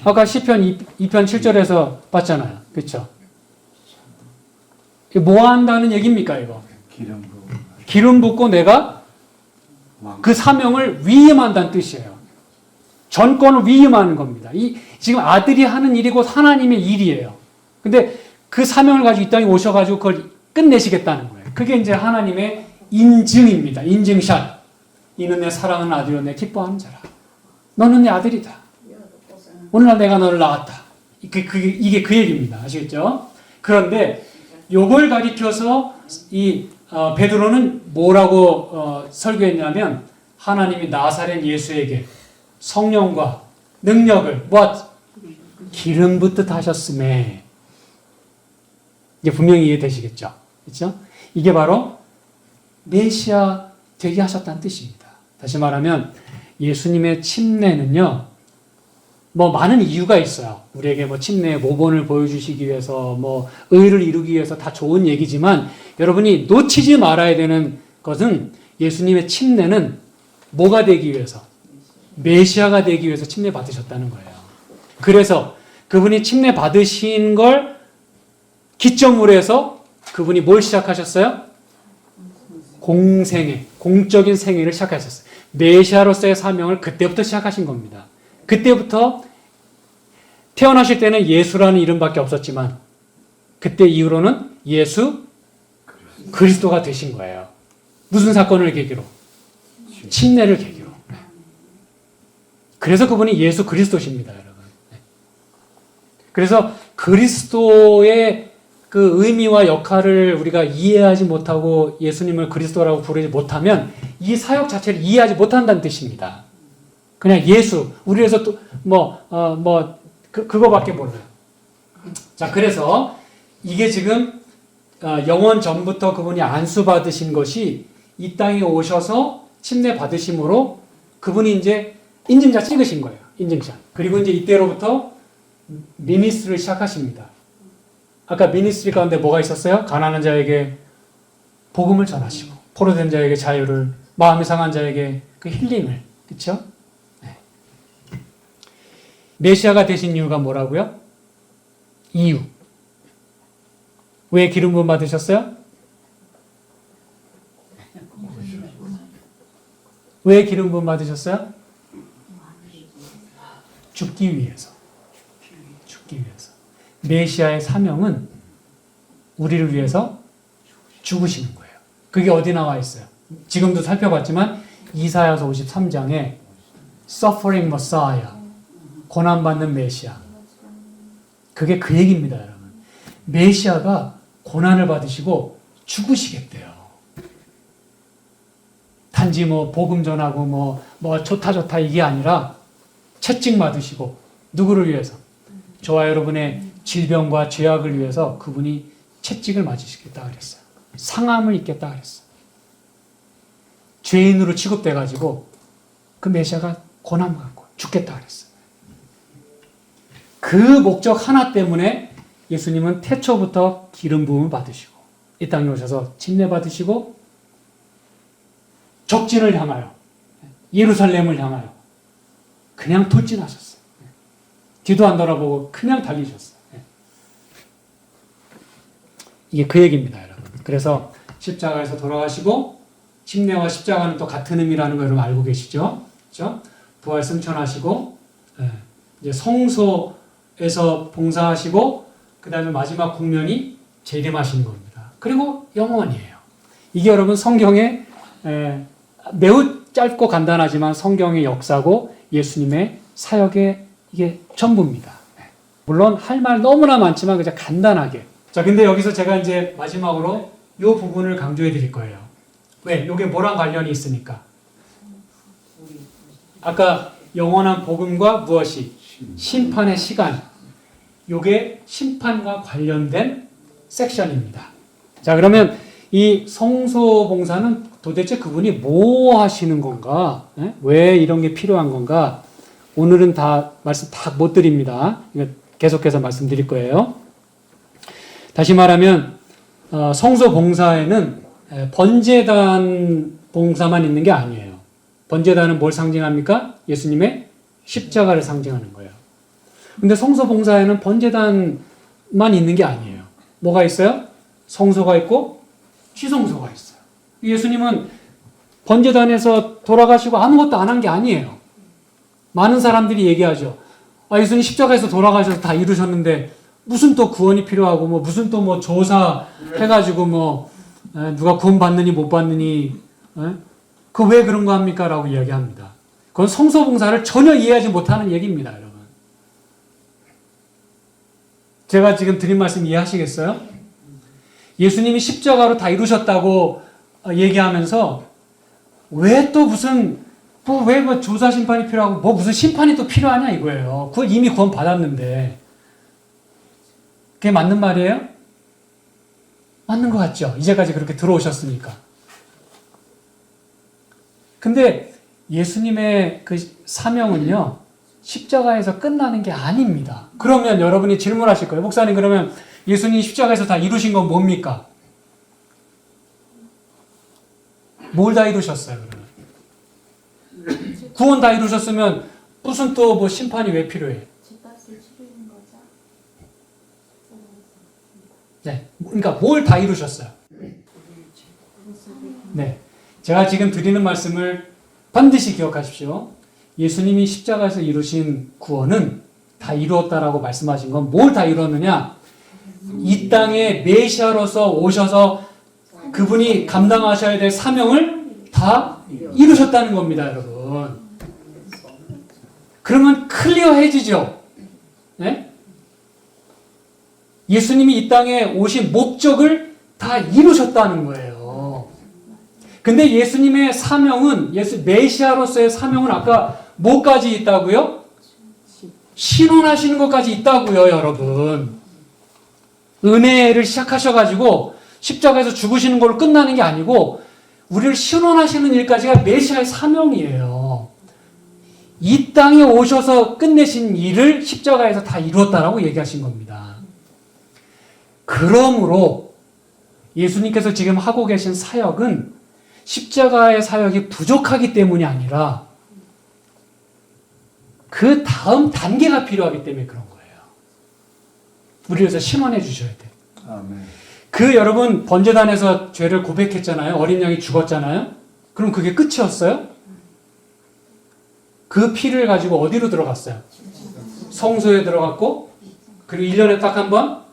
아까 시편 2편 7절에서 봤잖아요. 그렇죠? 뭐 한다는 얘기입니까, 이거? 기름 붓고 내가 그 사명을 위임한다는 뜻이에요. 전권을 위임하는 겁니다. 지금 아들이 하는 일이 곧 하나님의 일이에요. 근데 그 사명을 가지고 이 땅에 오셔가지고 그걸 끝내시겠다는 거예요. 그게 이제 하나님의 인증입니다. 인증샷. 이는 내 사랑하는 아들이요 내 기뻐하는 자라. 너는 내 아들이다. 오늘날 내가 너를 낳았다. 이게 그 얘기입니다. 아시겠죠? 그런데 요걸 가리켜서 베드로는 뭐라고 설교했냐면, 하나님이 나사렛 예수에게 성령과 능력을 기름 붓듯 하셨음에, 이게 분명히 이해되시겠죠? 그렇죠? 이게 바로 메시아 되게 하셨다는 뜻입니다. 다시 말하면 예수님의 침례는요, 많은 이유가 있어요. 우리에게 침례의 모본을 보여주시기 위해서, 의를 이루기 위해서 다 좋은 얘기지만, 여러분이 놓치지 말아야 되는 것은 예수님의 침례는 뭐가 되기 위해서? 메시아가 되기 위해서 침례 받으셨다는 거예요. 그래서 그분이 침례 받으신 걸 기점으로 해서 그분이 뭘 시작하셨어요? 공적인 생애를 시작하셨어요. 메시아로서의 사명을 그때부터 시작하신 겁니다. 그때부터 태어나실 때는 예수라는 이름밖에 없었지만 그때 이후로는 예수 그리스도가 되신 거예요. 무슨 사건을 계기로? 침례를 계기로. 그래서 그분이 예수 그리스도십니다, 여러분. 그래서 그리스도의 그 의미와 역할을 우리가 이해하지 못하고 예수님을 그리스도라고 부르지 못하면 이 사역 자체를 이해하지 못한다는 뜻입니다. 그냥 예수, 우리 에서 또 그거밖에 몰라요. 자, 그래서 이게 지금 영원 전부터 그분이 안수 받으신 것이 이 땅에 오셔서 침례 받으심으로 그분이 이제 인증자 찍으신 거예요. 인증자. 그리고 이제 이때로부터 미니스트리를 시작하십니다. 아까 미니스트리 가운데 뭐가 있었어요? 가난한 자에게 복음을 전하시고, 포로된 자에게 자유를, 마음이 상한 자에게 그 힐링을. 그렇죠? 네. 메시아가 되신 이유가 뭐라고요? 이유. 왜 기름 부음 받으셨어요? 왜 기름 부음 받으셨어요? 죽기 위해서. 죽기 위해서. 메시아의 사명은 우리를 위해서 죽으시는 거예요. 그게 어디 나와 있어요? 지금도 살펴봤지만 이사야서 53장에 Suffering Messiah, 고난받는 메시아. 그게 그 얘기입니다, 여러분. 메시아가 고난을 받으시고 죽으시겠대요. 단지 복음 전하고 좋다 이게 아니라 채찍 맞으시고, 누구를 위해서? 저와 여러분의 질병과 죄악을 위해서 그분이 채찍을 맞으시겠다 그랬어요. 상함을 입겠다 그랬어. 죄인으로 취급돼가지고 그 메시아가 고난을 갖고 죽겠다 그랬어. 그 목적 하나 때문에 예수님은 태초부터 기름 부음을 받으시고 이 땅에 오셔서 침례 받으시고 적진을 향하여 예루살렘을 향하여 그냥 돌진하셨어요. 뒤도 안 돌아보고 그냥 달리셨어요. 이게 그 얘기입니다, 여러분. 그래서 십자가에서 돌아가시고 침례와 십자가는 또 같은 의미라는 거 여러분 알고 계시죠? 그렇죠? 부활 승천하시고 이제 성소에서 봉사하시고 그 다음에 마지막 국면이 재림하시는 겁니다. 그리고 영원이에요. 이게 여러분 성경의 매우 짧고 간단하지만 성경의 역사고 예수님의 사역의 이게 전부입니다. 물론 할 말 너무나 많지만 그냥 간단하게. 자, 근데 여기서 제가 이제 마지막으로 이 부분을 강조해 드릴 거예요. 왜? 이게 뭐랑 관련이 있으니까. 아까 영원한 복음과 무엇이? 심판의 시간. 이게 심판과 관련된 섹션입니다. 자, 그러면 이 성소봉사는 도대체 그분이 뭐 하시는 건가? 왜 이런 게 필요한 건가? 오늘은 다 말씀 다 못 드립니다. 계속해서 말씀드릴 거예요. 다시 말하면 성소봉사에는 번제단 봉사만 있는 게 아니에요. 번제단은 뭘 상징합니까? 예수님의 십자가를 상징하는 거예요. 근데 성소봉사에는 번제단만 있는 게 아니에요. 뭐가 있어요? 성소가 있고 지성소가 있어요. 예수님은 번제단에서 돌아가시고 아무것도 안 한 게 아니에요. 많은 사람들이 얘기하죠. 예수님 십자가에서 돌아가셔서 다 이루셨는데 무슨 또 구원이 필요하고 무슨 또 조사 해가지고 누가 구원 받느니 못 받느니 그 왜 그런 거 합니까? 라고 이야기합니다. 그건 성소봉사를 전혀 이해하지 못하는 얘기입니다, 여러분. 제가 지금 드린 말씀 이해하시겠어요? 예수님이 십자가로 다 이루셨다고 얘기하면서 왜 또 무슨 왜 조사 심판이 필요하고 무슨 심판이 또 필요하냐 이거예요. 그걸 이미 구원 받았는데 그게 맞는 말이에요? 맞는 것 같죠? 이제까지 그렇게 들어오셨으니까. 근데 예수님의 그 사명은요, 십자가에서 끝나는 게 아닙니다. 그러면 여러분이 질문하실 거예요. 목사님, 그러면 예수님이 십자가에서 다 이루신 건 뭡니까? 뭘 다 이루셨어요, 그러면? 구원 다 이루셨으면 무슨 또 심판이 왜 필요해? 네, 그러니까 뭘 다 이루셨어요? 네, 제가 지금 드리는 말씀을 반드시 기억하십시오. 예수님이 십자가에서 이루신 구원은 다 이루었다라고 말씀하신 건 뭘 다 이뤘느냐? 이 땅에 메시아로서 오셔서 그분이 감당하셔야 될 사명을 다 이루셨다는 겁니다, 여러분. 그러면 클리어해지죠? 네? 예수님이 이 땅에 오신 목적을 다 이루셨다는 거예요. 근데 예수님의 사명은, 메시아로서의 사명은 아까 뭐까지 있다고요? 신원하시는 것까지 있다고요, 여러분. 은혜를 시작하셔가지고 십자가에서 죽으시는 걸로 끝나는 게 아니고 우리를 신원하시는 일까지가 메시아의 사명이에요. 이 땅에 오셔서 끝내신 일을 십자가에서 다 이루었다라고 얘기하신 겁니다. 그러므로 예수님께서 지금 하고 계신 사역은 십자가의 사역이 부족하기 때문이 아니라 그 다음 단계가 필요하기 때문에 그런 거예요. 우리를 위해서 신원해 주셔야 돼요. 아멘. 여러분 번제단에서 죄를 고백했잖아요. 어린 양이 죽었잖아요. 그럼 그게 끝이었어요? 그 피를 가지고 어디로 들어갔어요? 성소에 들어갔고 그리고 1년에 딱 한 번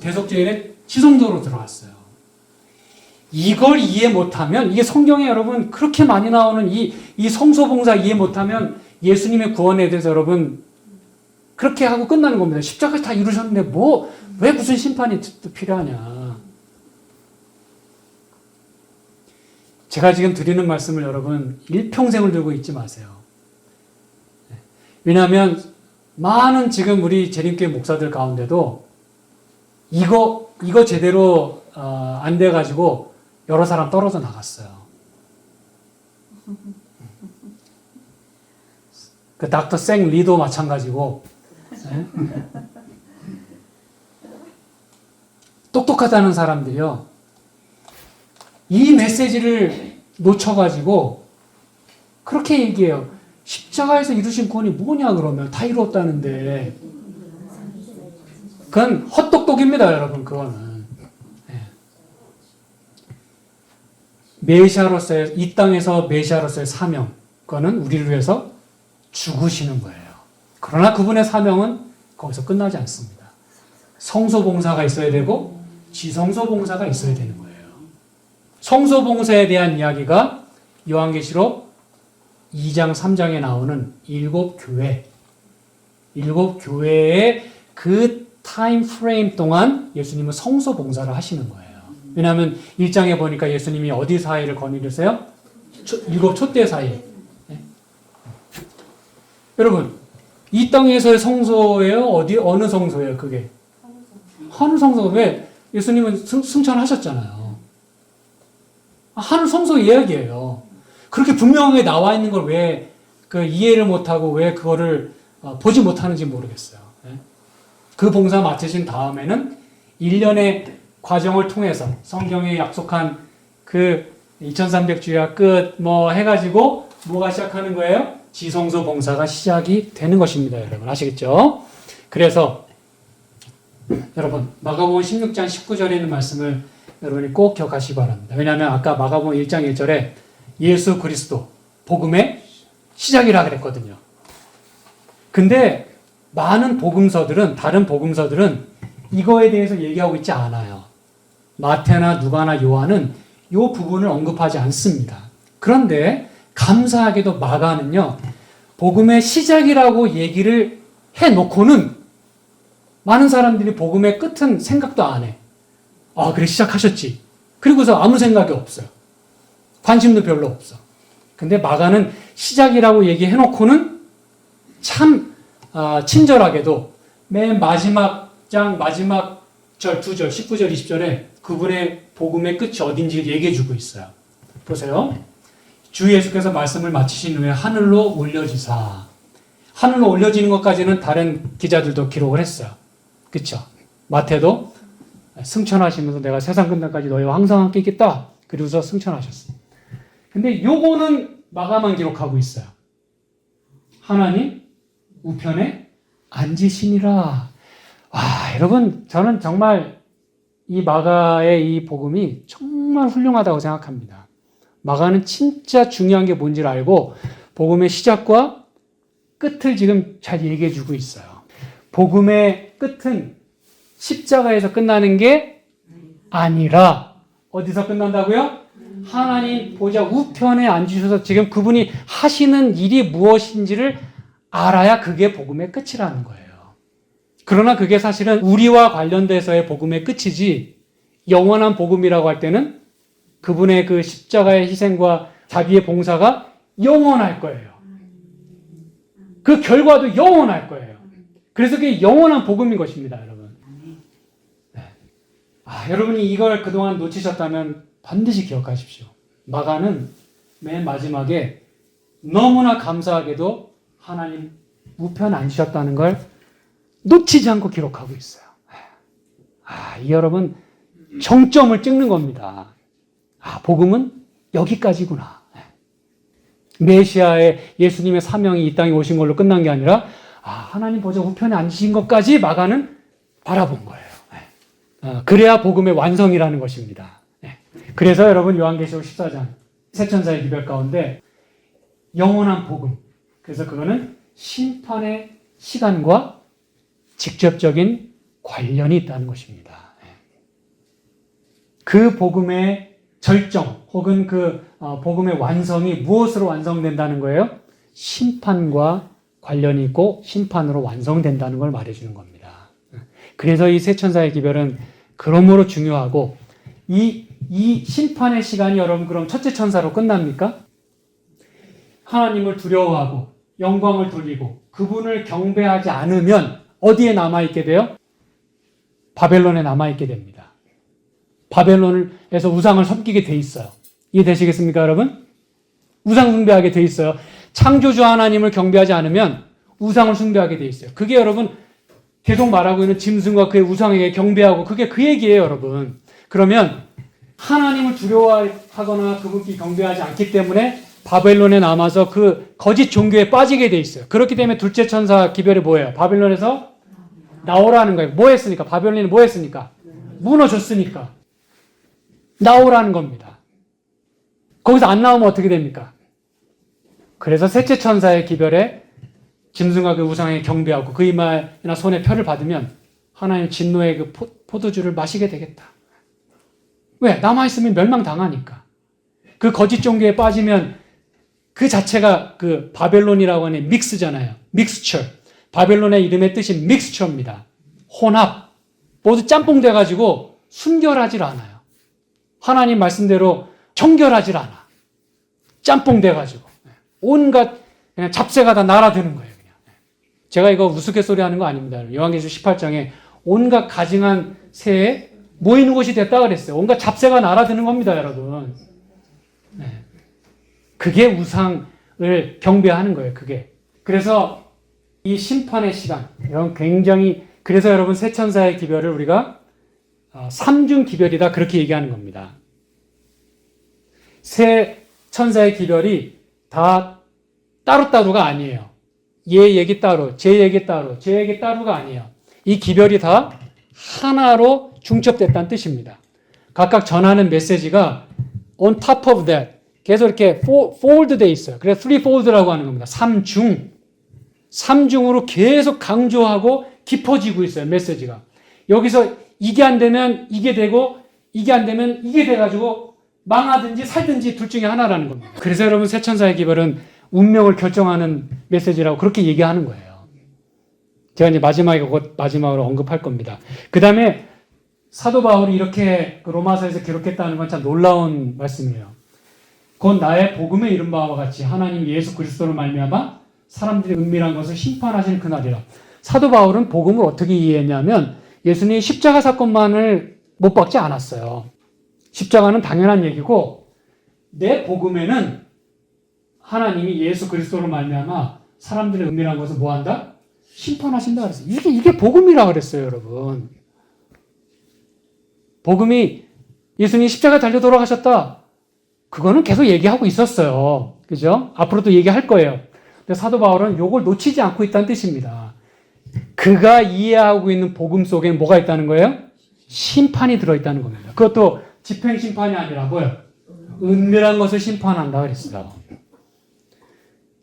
대속죄인의 지성소로 들어갔어요. 이걸 이해 못하면 이게 성경에 여러분 그렇게 많이 나오는 이 성소봉사 이해 못하면 예수님의 구원에 대해서 여러분 그렇게 하고 끝나는 겁니다. 십자가까지 다 이루셨는데 왜 무슨 심판이 또 필요하냐. 제가 지금 드리는 말씀을 여러분 일평생을 들고 있지 마세요. 왜냐하면 많은 지금 우리 재림교회 목사들 가운데도 이거 제대로 안 돼가지고 여러 사람 떨어져 나갔어요. 그 닥터 생 리도 마찬가지고. 네? 똑똑하다는 사람들이요. 이 메시지를 놓쳐가지고 그렇게 얘기해요. 십자가에서 이루신 구원이 뭐냐 그러면 다 이루었다는데. 그건 헛똑똑입니다, 여러분. 그거는. 네. 메시아로서의, 이 땅에서 메시아로서의 사명, 그거는 우리를 위해서 죽으시는 거예요. 그러나 그분의 사명은 거기서 끝나지 않습니다. 성소봉사가 있어야 되고 지성소봉사가 있어야 되는 거예요. 성소봉사에 대한 이야기가 요한계시록 2장 3장에 나오는 일곱 교회의 그 타임 프레임 동안 예수님은 성소봉사를 하시는 거예요. 왜냐하면 1장에 보니까 예수님이 어디 사이를 거느리세요? 일곱 촛대 사이. 네? 여러분, 이 땅에서의 성소예요? 어느 성소예요? 그게? 하늘 성소. 왜? 예수님은 승천하셨잖아요. 하늘 성소 이야기예요. 그렇게 분명하게 나와 있는 걸 왜 그 이해를 못하고 왜 그거를 보지 못하는지 모르겠어요. 그 봉사 마치신 다음에는 1년의 과정을 통해서 성경에 약속한 그 2300주야 끝 해가지고 뭐가 시작하는 거예요? 지성소 봉사가 시작이 되는 것입니다. 여러분 아시겠죠? 그래서 여러분 마가복음 16장 19절에 있는 말씀을 여러분이 꼭 기억하시기 바랍니다. 왜냐하면 아까 마가복음 1장 1절에 예수 그리스도 복음의 시작이라 그랬거든요. 근데 많은 복음서들은 다른 복음서들은 이거에 대해서 얘기하고 있지 않아요. 마태나 누가나 요한은 이 부분을 언급하지 않습니다. 그런데 감사하게도 마가는요. 복음의 시작이라고 얘기를 해놓고는 많은 사람들이 복음의 끝은 생각도 안 해. 아, 그래 시작하셨지. 그리고서 아무 생각이 없어요. 관심도 별로 없어. 근데 마가는 시작이라고 얘기해놓고는 참 친절하게도 맨 마지막 장 마지막 절 2절 19절 20절에 그분의 복음의 끝이 어딘지 얘기해주고 있어요. 보세요. 주 예수께서 말씀을 마치신 후에 하늘로 올려지사. 하늘로 올려지는 것까지는 다른 기자들도 기록을 했어요. 그렇죠? 마태도 승천하시면서 내가 세상 끝날까지 너희와 항상 함께 있겠다. 그리고서 승천하셨어요. 근데 요거는 마가만 기록하고 있어요. 하나님 우편에 앉으시니라. 와, 여러분 저는 정말 이 마가의 이 복음이 정말 훌륭하다고 생각합니다. 마가는 진짜 중요한 게 뭔지를 알고 복음의 시작과 끝을 지금 잘 얘기해 주고 있어요. 복음의 끝은 십자가에서 끝나는 게 아니라 어디서 끝난다고요? 하나님 보좌 우편에 앉으셔서 지금 그분이 하시는 일이 무엇인지를 알아야 그게 복음의 끝이라는 거예요. 그러나 그게 사실은 우리와 관련돼서의 복음의 끝이지 영원한 복음이라고 할 때는 그분의 그 십자가의 희생과 자기의 봉사가 영원할 거예요. 그 결과도 영원할 거예요. 그래서 그게 영원한 복음인 것입니다, 여러분. 네. 여러분이 이걸 그동안 놓치셨다면 반드시 기억하십시오. 마가는 맨 마지막에 너무나 감사하게도 하나님 우편 앉으셨다는 걸 놓치지 않고 기록하고 있어요. 이 여러분 정점을 찍는 겁니다. 복음은 여기까지구나. 메시아의 예수님의 사명이 이 땅에 오신 걸로 끝난 게 아니라 하나님 보좌 우편에 앉으신 것까지 마가는 바라본 거예요. 그래야 복음의 완성이라는 것입니다. 그래서 여러분 요한계시록 14장 세 천사의 기별 가운데 영원한 복음, 그래서 그거는 심판의 시간과 직접적인 관련이 있다는 것입니다. 그 복음의 절정 혹은 그 복음의 완성이 무엇으로 완성된다는 거예요? 심판과 관련이 있고 심판으로 완성된다는 걸 말해주는 겁니다. 그래서 이 세 천사의 기별은 그러므로 중요하고 이 심판의 시간이 여러분 그럼 첫째 천사로 끝납니까? 하나님을 두려워하고 영광을 돌리고 그분을 경배하지 않으면 어디에 남아있게 돼요? 바벨론에 남아있게 됩니다. 바벨론에서 우상을 섬기게 돼 있어요. 이해되시겠습니까, 여러분? 우상 숭배하게 돼 있어요. 창조주 하나님을 경배하지 않으면 우상을 숭배하게 돼 있어요. 그게 여러분 계속 말하고 있는 짐승과 그의 우상에게 경배하고 그게 그 얘기예요, 여러분. 그러면 하나님을 두려워하거나 그분께 경배하지 않기 때문에 바벨론에 남아서 그 거짓 종교에 빠지게 돼 있어요. 그렇기 때문에 둘째 천사 기별이 뭐예요? 바벨론에서 나오라는 거예요. 뭐 했으니까? 바벨론이 뭐 했으니까? 무너졌으니까. 나오라는 겁니다. 거기서 안 나오면 어떻게 됩니까? 그래서 셋째 천사의 기별에 짐승과 그 우상에 경배하고 그 이마나 손에 표를 받으면 하나님 진노의 그 포도주를 마시게 되겠다. 왜? 남아있으면 멸망당하니까. 그 거짓 종교에 빠지면 그 자체가 그 바벨론이라고 하는 믹스잖아요. 믹스처. 바벨론의 이름의 뜻이 믹스처입니다. 혼합. 모두 짬뽕 돼가지고 순결하질 않아요. 하나님 말씀대로 정결하질 않아. 짬뽕 돼가지고. 온갖 그냥 잡새가 다 날아드는 거예요. 그냥. 제가 이거 우스갯소리 하는 거 아닙니다. 요한계시록 18장에 온갖 가증한 새에 모이는 곳이 됐다 그랬어요. 온갖 잡새가 날아드는 겁니다, 여러분. 네. 그게 우상을 경배하는 거예요, 그게. 그래서 이 심판의 시간, 이런 굉장히, 그래서 여러분 세 천사의 기별을 우리가 삼중 기별이다 그렇게 얘기하는 겁니다. 세 천사의 기별이 다 따로따로가 아니에요. 얘 얘기 따로, 제 얘기 따로, 제 얘기 따로가 아니에요. 이 기별이 다 하나로 중첩됐다는 뜻입니다. 각각 전하는 메시지가 on top of that 계속 이렇게 fold 돼 있어요. 그래서 threefold라고 하는 겁니다. 삼중으로 계속 강조하고 깊어지고 있어요. 메시지가. 여기서 이게 안 되면 이게 되고 이게 안 되면 이게 돼가지고 망하든지 살든지 둘 중에 하나라는 겁니다. 그래서 여러분 세 천사의 기별은 운명을 결정하는 메시지라고 그렇게 얘기하는 거예요. 제가 이제 마지막으로 언급할 겁니다. 그 다음에 사도 바울이 이렇게 로마서에서 기록했다는 건 참 놀라운 말씀이에요. 곧 나의 복음에 이른 바와 같이 하나님 예수 그리스도로 말미암아 사람들이 은밀한 것을 심판하시는 그날이라. 사도 바울은 복음을 어떻게 이해했냐면 예수님이 십자가 사건만을 못 박지 않았어요. 십자가는 당연한 얘기고 내 복음에는 하나님이 예수 그리스도로 말미암아 사람들의 은밀한 것을 뭐 한다? 심판하신다 그랬어요. 이게 복음이라 그랬어요, 여러분. 복음이 예수님이 십자가에 달려 돌아가셨다. 그거는 계속 얘기하고 있었어요. 그죠? 앞으로도 얘기할 거예요. 근데 사도 바울은 이걸 놓치지 않고 있다는 뜻입니다. 그가 이해하고 있는 복음 속에 뭐가 있다는 거예요? 심판이 들어있다는 겁니다. 그것도 집행심판이 아니라 뭐예요? 은밀한 것을 심판한다 그랬어요.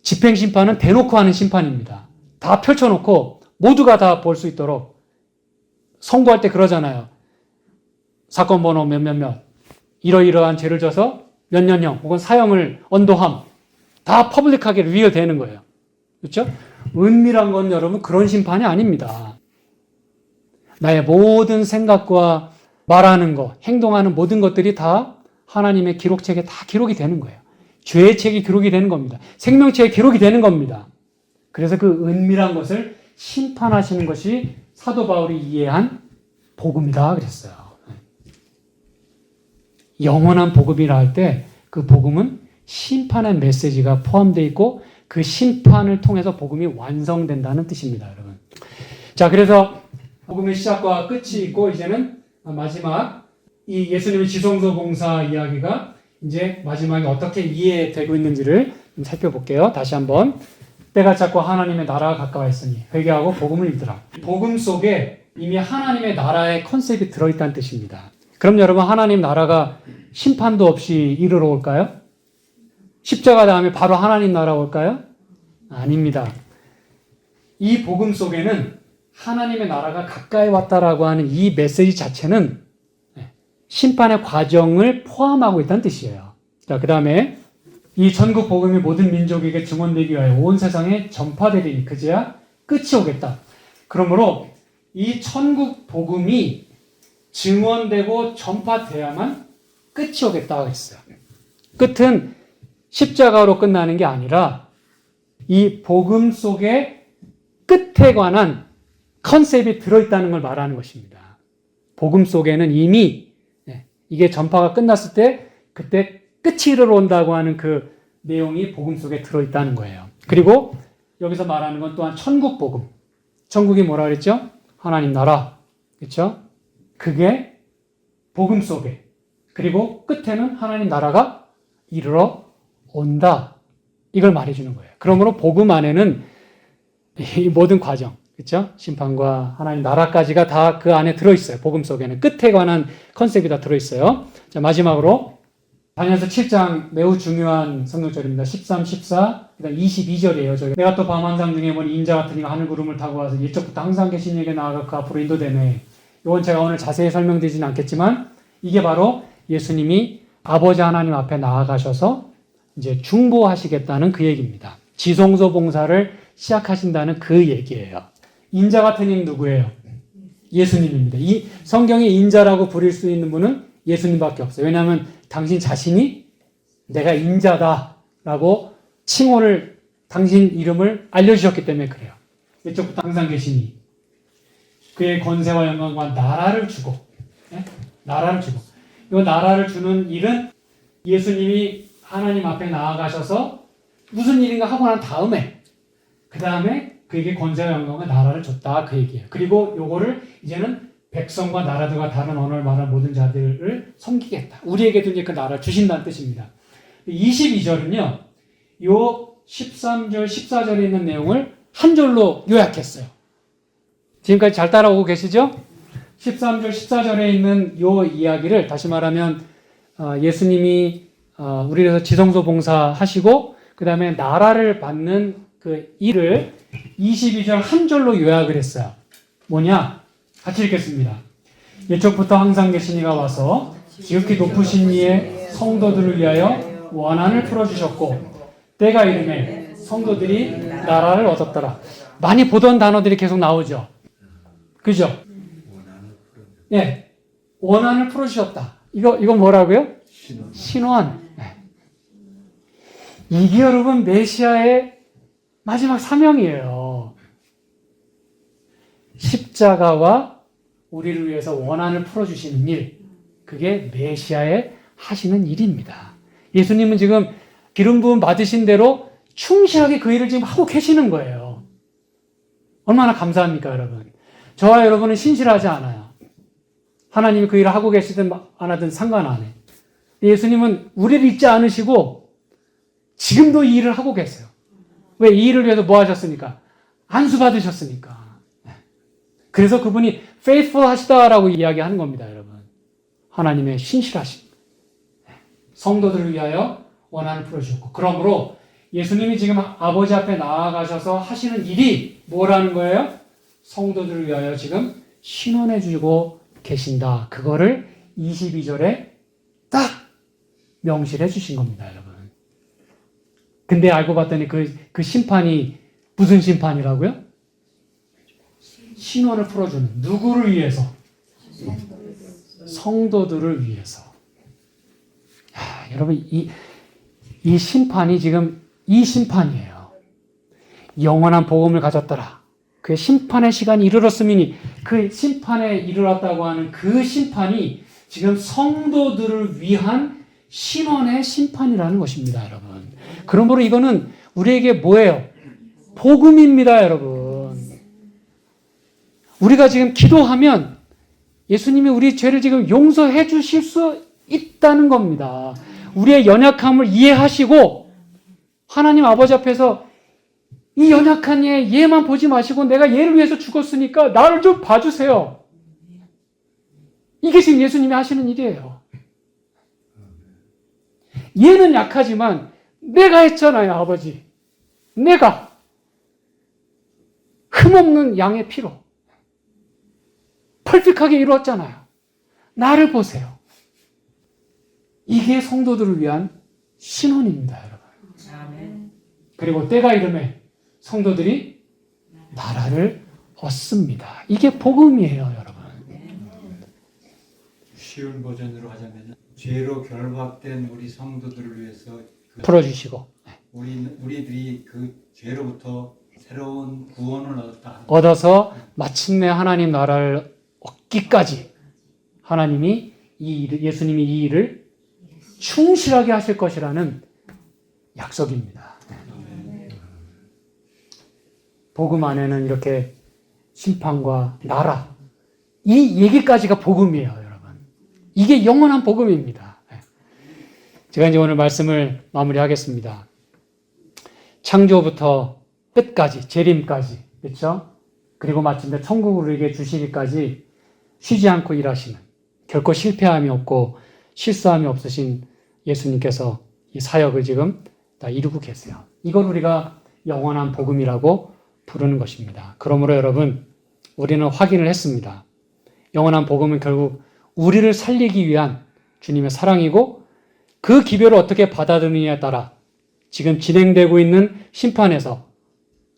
집행심판은 대놓고 하는 심판입니다. 다 펼쳐놓고 모두가 다 볼 수 있도록 선고할 때 그러잖아요. 사건 번호 몇몇몇 이러이러한 죄를 져서 몇 년형 혹은 사형을 언도함 다 퍼블릭하게 리뷰가 되는 거예요. 그렇죠? 은밀한 건 여러분 그런 심판이 아닙니다. 나의 모든 생각과 말하는 것, 행동하는 모든 것들이 다 하나님의 기록책에 다 기록이 되는 거예요. 죄의 책이 기록이 되는 겁니다. 생명책에 기록이 되는 겁니다. 그래서 그 은밀한 것을 심판하시는 것이 사도 바울이 이해한 복음이다 그랬어요. 영원한 복음이라 할 때 그 복음은 심판의 메시지가 포함되어 있고 그 심판을 통해서 복음이 완성된다는 뜻입니다, 여러분. 자, 그래서 복음의 시작과 끝이 있고 이제는 마지막 이 예수님의 지성소 공사 이야기가 이제 마지막에 어떻게 이해되고 있는지를 좀 살펴볼게요. 다시 한번. 때가 찼고 하나님의 나라가 가까워했으니 회개하고 복음을 믿으라. 복음 속에 이미 하나님의 나라의 컨셉이 들어있다는 뜻입니다. 그럼 여러분 하나님 나라가 심판도 없이 이르러 올까요? 십자가 다음에 바로 하나님 나라 올까요? 아닙니다. 이 복음 속에는 하나님의 나라가 가까이 왔다라고 하는 이 메시지 자체는 심판의 과정을 포함하고 있다는 뜻이에요. 자, 그 다음에 이 전국 복음이 모든 민족에게 증언되기 위하여 온 세상에 전파되리니 그제야 끝이 오겠다. 그러므로 이 천국 복음이 증언되고 전파돼야만 끝이 오겠다 했어요. 끝은 십자가로 끝나는 게 아니라 이 복음 속에 끝에 관한 컨셉이 들어있다는 걸 말하는 것입니다. 복음 속에는 이미 이게 전파가 끝났을 때 그때 끝이 이르러 온다고 하는 그 내용이 복음 속에 들어있다는 거예요. 그리고 여기서 말하는 건 또한 천국 복음. 천국이 뭐라 그랬죠? 하나님 나라. 그렇죠? 그게 복음 속에. 그리고 끝에는 하나님 나라가 이르러 온다. 이걸 말해주는 거예요. 그러므로 복음 안에는 이 모든 과정, 그렇죠? 심판과 하나님 나라까지가 다 그 안에 들어있어요. 복음 속에는 끝에 관한 컨셉이 다 들어있어요. 자, 마지막으로 다니엘서 7장 매우 중요한 성경절입니다. 13, 14, 그다음 22절이에요. 내가 또 밤 환상 중에 보니 인자 같은 이가 하늘 구름을 타고 와서 옛적부터 항상 계신 이에게 나아가 그 앞으로 인도되네. 이건 제가 오늘 자세히 설명드리지는 않겠지만 이게 바로 예수님이 아버지 하나님 앞에 나아가셔서 이제 중보하시겠다는 그 얘기입니다. 지성소 봉사를 시작하신다는 그 얘기예요. 인자 같은 이 누구예요? 예수님입니다. 이 성경에 인자라고 부릴 수 있는 분은 예수님밖에 없어요. 왜냐하면 당신 자신이 내가 인자다라고 칭호를 당신 이름을 알려주셨기 때문에 그래요. 이쪽부터 항상 계시니 그의 권세와 영광과 나라를 주고, 네? 나라를 주고, 이 나라를 주는 일은 예수님이 하나님 앞에 나아가셔서 무슨 일인가 하고 난 다음에 그 다음에 그에게 권세와 영광과 나라를 줬다 그 얘기예요. 그리고 요거를 이제는 백성과 나라들과 다른 언어를 말하는 모든 자들을 섬기겠다. 우리에게도 이제 그 나라를 주신다는 뜻입니다. 22절은요. 요 13절, 14절에 있는 내용을 한 절로 요약했어요. 지금까지 잘 따라오고 계시죠? 13절, 14절에 있는 요 이야기를 다시 말하면 예수님이 우리를 위해서 지성소 봉사하시고 그 다음에 나라를 받는 그 일을 22절 한 절로 요약을 했어요. 뭐냐? 같이 읽겠습니다. 옛적부터 항상 계신 이가 와서 지극히 높으신 이의 성도들을 위하여 원한을 풀어주셨고 때가 이름에 성도들이 나라를 얻었더라. 많이 보던 단어들이 계속 나오죠. 그죠? 네. 원한을 풀어주셨다. 이거 뭐라고요? 신원. 네. 이게 여러분 메시아의 마지막 사명이에요. 십자가와 우리를 위해서 원한을 풀어주시는 일. 그게 메시아의 하시는 일입니다. 예수님은 지금 기름 부음 받으신 대로 충실하게 그 일을 지금 하고 계시는 거예요. 얼마나 감사합니까, 여러분? 저와 여러분은 신실하지 않아요. 하나님이 그 일을 하고 계시든 안 하든 상관 안 해. 예수님은 우리를 잊지 않으시고 지금도 이 일을 하고 계세요. 왜? 이 일을 위해서 뭐 하셨습니까? 안수 받으셨으니까. 그래서 그분이 faithful 하시다라고 이야기하는 겁니다, 여러분. 하나님의 신실하심. 성도들을 위하여 원한을 풀어주셨고. 그러므로 예수님이 지금 아버지 앞에 나아가셔서 하시는 일이 뭐라는 거예요? 성도들을 위하여 지금 신원해주고 계신다. 그거를 22절에 딱 명시해 주신 겁니다, 여러분. 근데 알고 봤더니 그 심판이 무슨 심판이라고요? 신원을 풀어주는. 누구를 위해서? 성도들을 위해서. 여러분, 이 심판이 지금 이 심판이에요. 영원한 복음을 가졌더라. 그 심판의 시간이 이르렀으니 그 심판에 이르렀다고 하는 그 심판이 지금 성도들을 위한 신원의 심판이라는 것입니다, 여러분. 그러므로 이거는 우리에게 뭐예요? 복음입니다, 여러분. 우리가 지금 기도하면 예수님이 우리 죄를 지금 용서해 주실 수 있다는 겁니다. 우리의 연약함을 이해하시고 하나님 아버지 앞에서 이 연약한 얘만 보지 마시고 내가 얘를 위해서 죽었으니까 나를 좀 봐주세요. 이게 지금 예수님이 하시는 일이에요. 얘는 약하지만 내가 했잖아요, 아버지. 내가 흠없는 양의 피로 펄픽하게 이루었잖아요. 나를 보세요. 이게 성도들을 위한 신원입니다, 여러분. 아멘. 그리고 때가 이름에 성도들이 나라를 얻습니다. 이게 복음이에요, 여러분. 쉬운 버전으로 하자면 죄로 결박된 우리 성도들을 위해서 풀어주시고 우리들이 그 죄로부터 새로운 구원을 얻어서 마침내 하나님 나라를 얻기까지 하나님이 예수님이 이 일을 충실하게 하실 것이라는 약속입니다. 복음 안에는 이렇게 심판과 나라, 이 얘기까지가 복음이에요, 여러분. 이게 영원한 복음입니다. 제가 이제 오늘 말씀을 마무리하겠습니다. 창조부터 끝까지, 재림까지, 그렇죠? 그리고 마침내 천국을 우리에게 주시기까지 쉬지 않고 일하시는, 결코 실패함이 없고 실수함이 없으신 예수님께서 이 사역을 지금 다 이루고 계세요. 이걸 우리가 영원한 복음이라고 부르는 것입니다. 그러므로 여러분, 우리는 확인을 했습니다. 영원한 복음은 결국 우리를 살리기 위한 주님의 사랑이고, 그 기별을 어떻게 받아들이느냐에 따라 지금 진행되고 있는 심판에서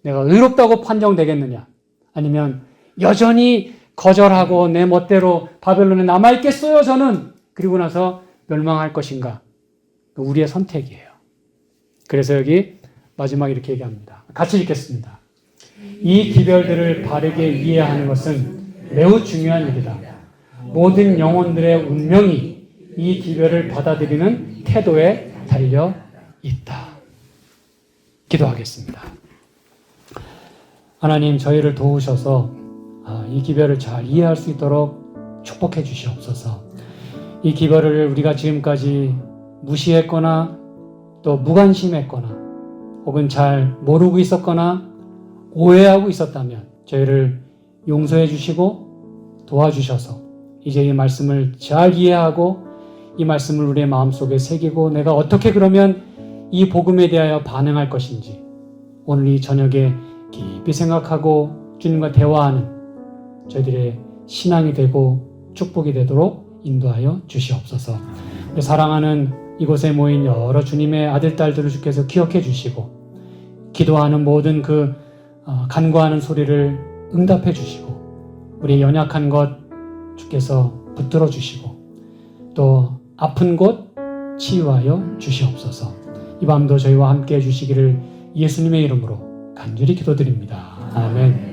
내가 의롭다고 판정되겠느냐, 아니면 여전히 거절하고 내 멋대로 바벨론에 남아있겠어요 저는, 그리고 나서 멸망할 것인가, 우리의 선택이에요. 그래서 여기 마지막에 이렇게 얘기합니다. 같이 읽겠습니다. 이 기별들을 바르게 이해하는 것은 매우 중요한 일이다. 모든 영혼들의 운명이 이 기별을 받아들이는 태도에 달려 있다. 기도하겠습니다. 하나님, 저희를 도우셔서 이 기별을 잘 이해할 수 있도록 축복해 주시옵소서. 이 기별을 우리가 지금까지 무시했거나 또 무관심했거나 혹은 잘 모르고 있었거나 오해하고 있었다면 저희를 용서해 주시고 도와주셔서 이제 이 말씀을 잘 이해하고 이 말씀을 우리의 마음속에 새기고 내가 어떻게 그러면 이 복음에 대하여 반응할 것인지 오늘 이 저녁에 깊이 생각하고 주님과 대화하는 저희들의 신앙이 되고 축복이 되도록 인도하여 주시옵소서. 사랑하는 이곳에 모인 여러 주님의 아들, 딸들을 주께서 기억해 주시고 기도하는 모든 그 간구하는 소리를 응답해 주시고 우리의 연약한 것 주께서 붙들어 주시고 또 아픈 곳 치유하여 주시옵소서. 이 밤도 저희와 함께 해 주시기를 예수님의 이름으로 간절히 기도드립니다. 아멘.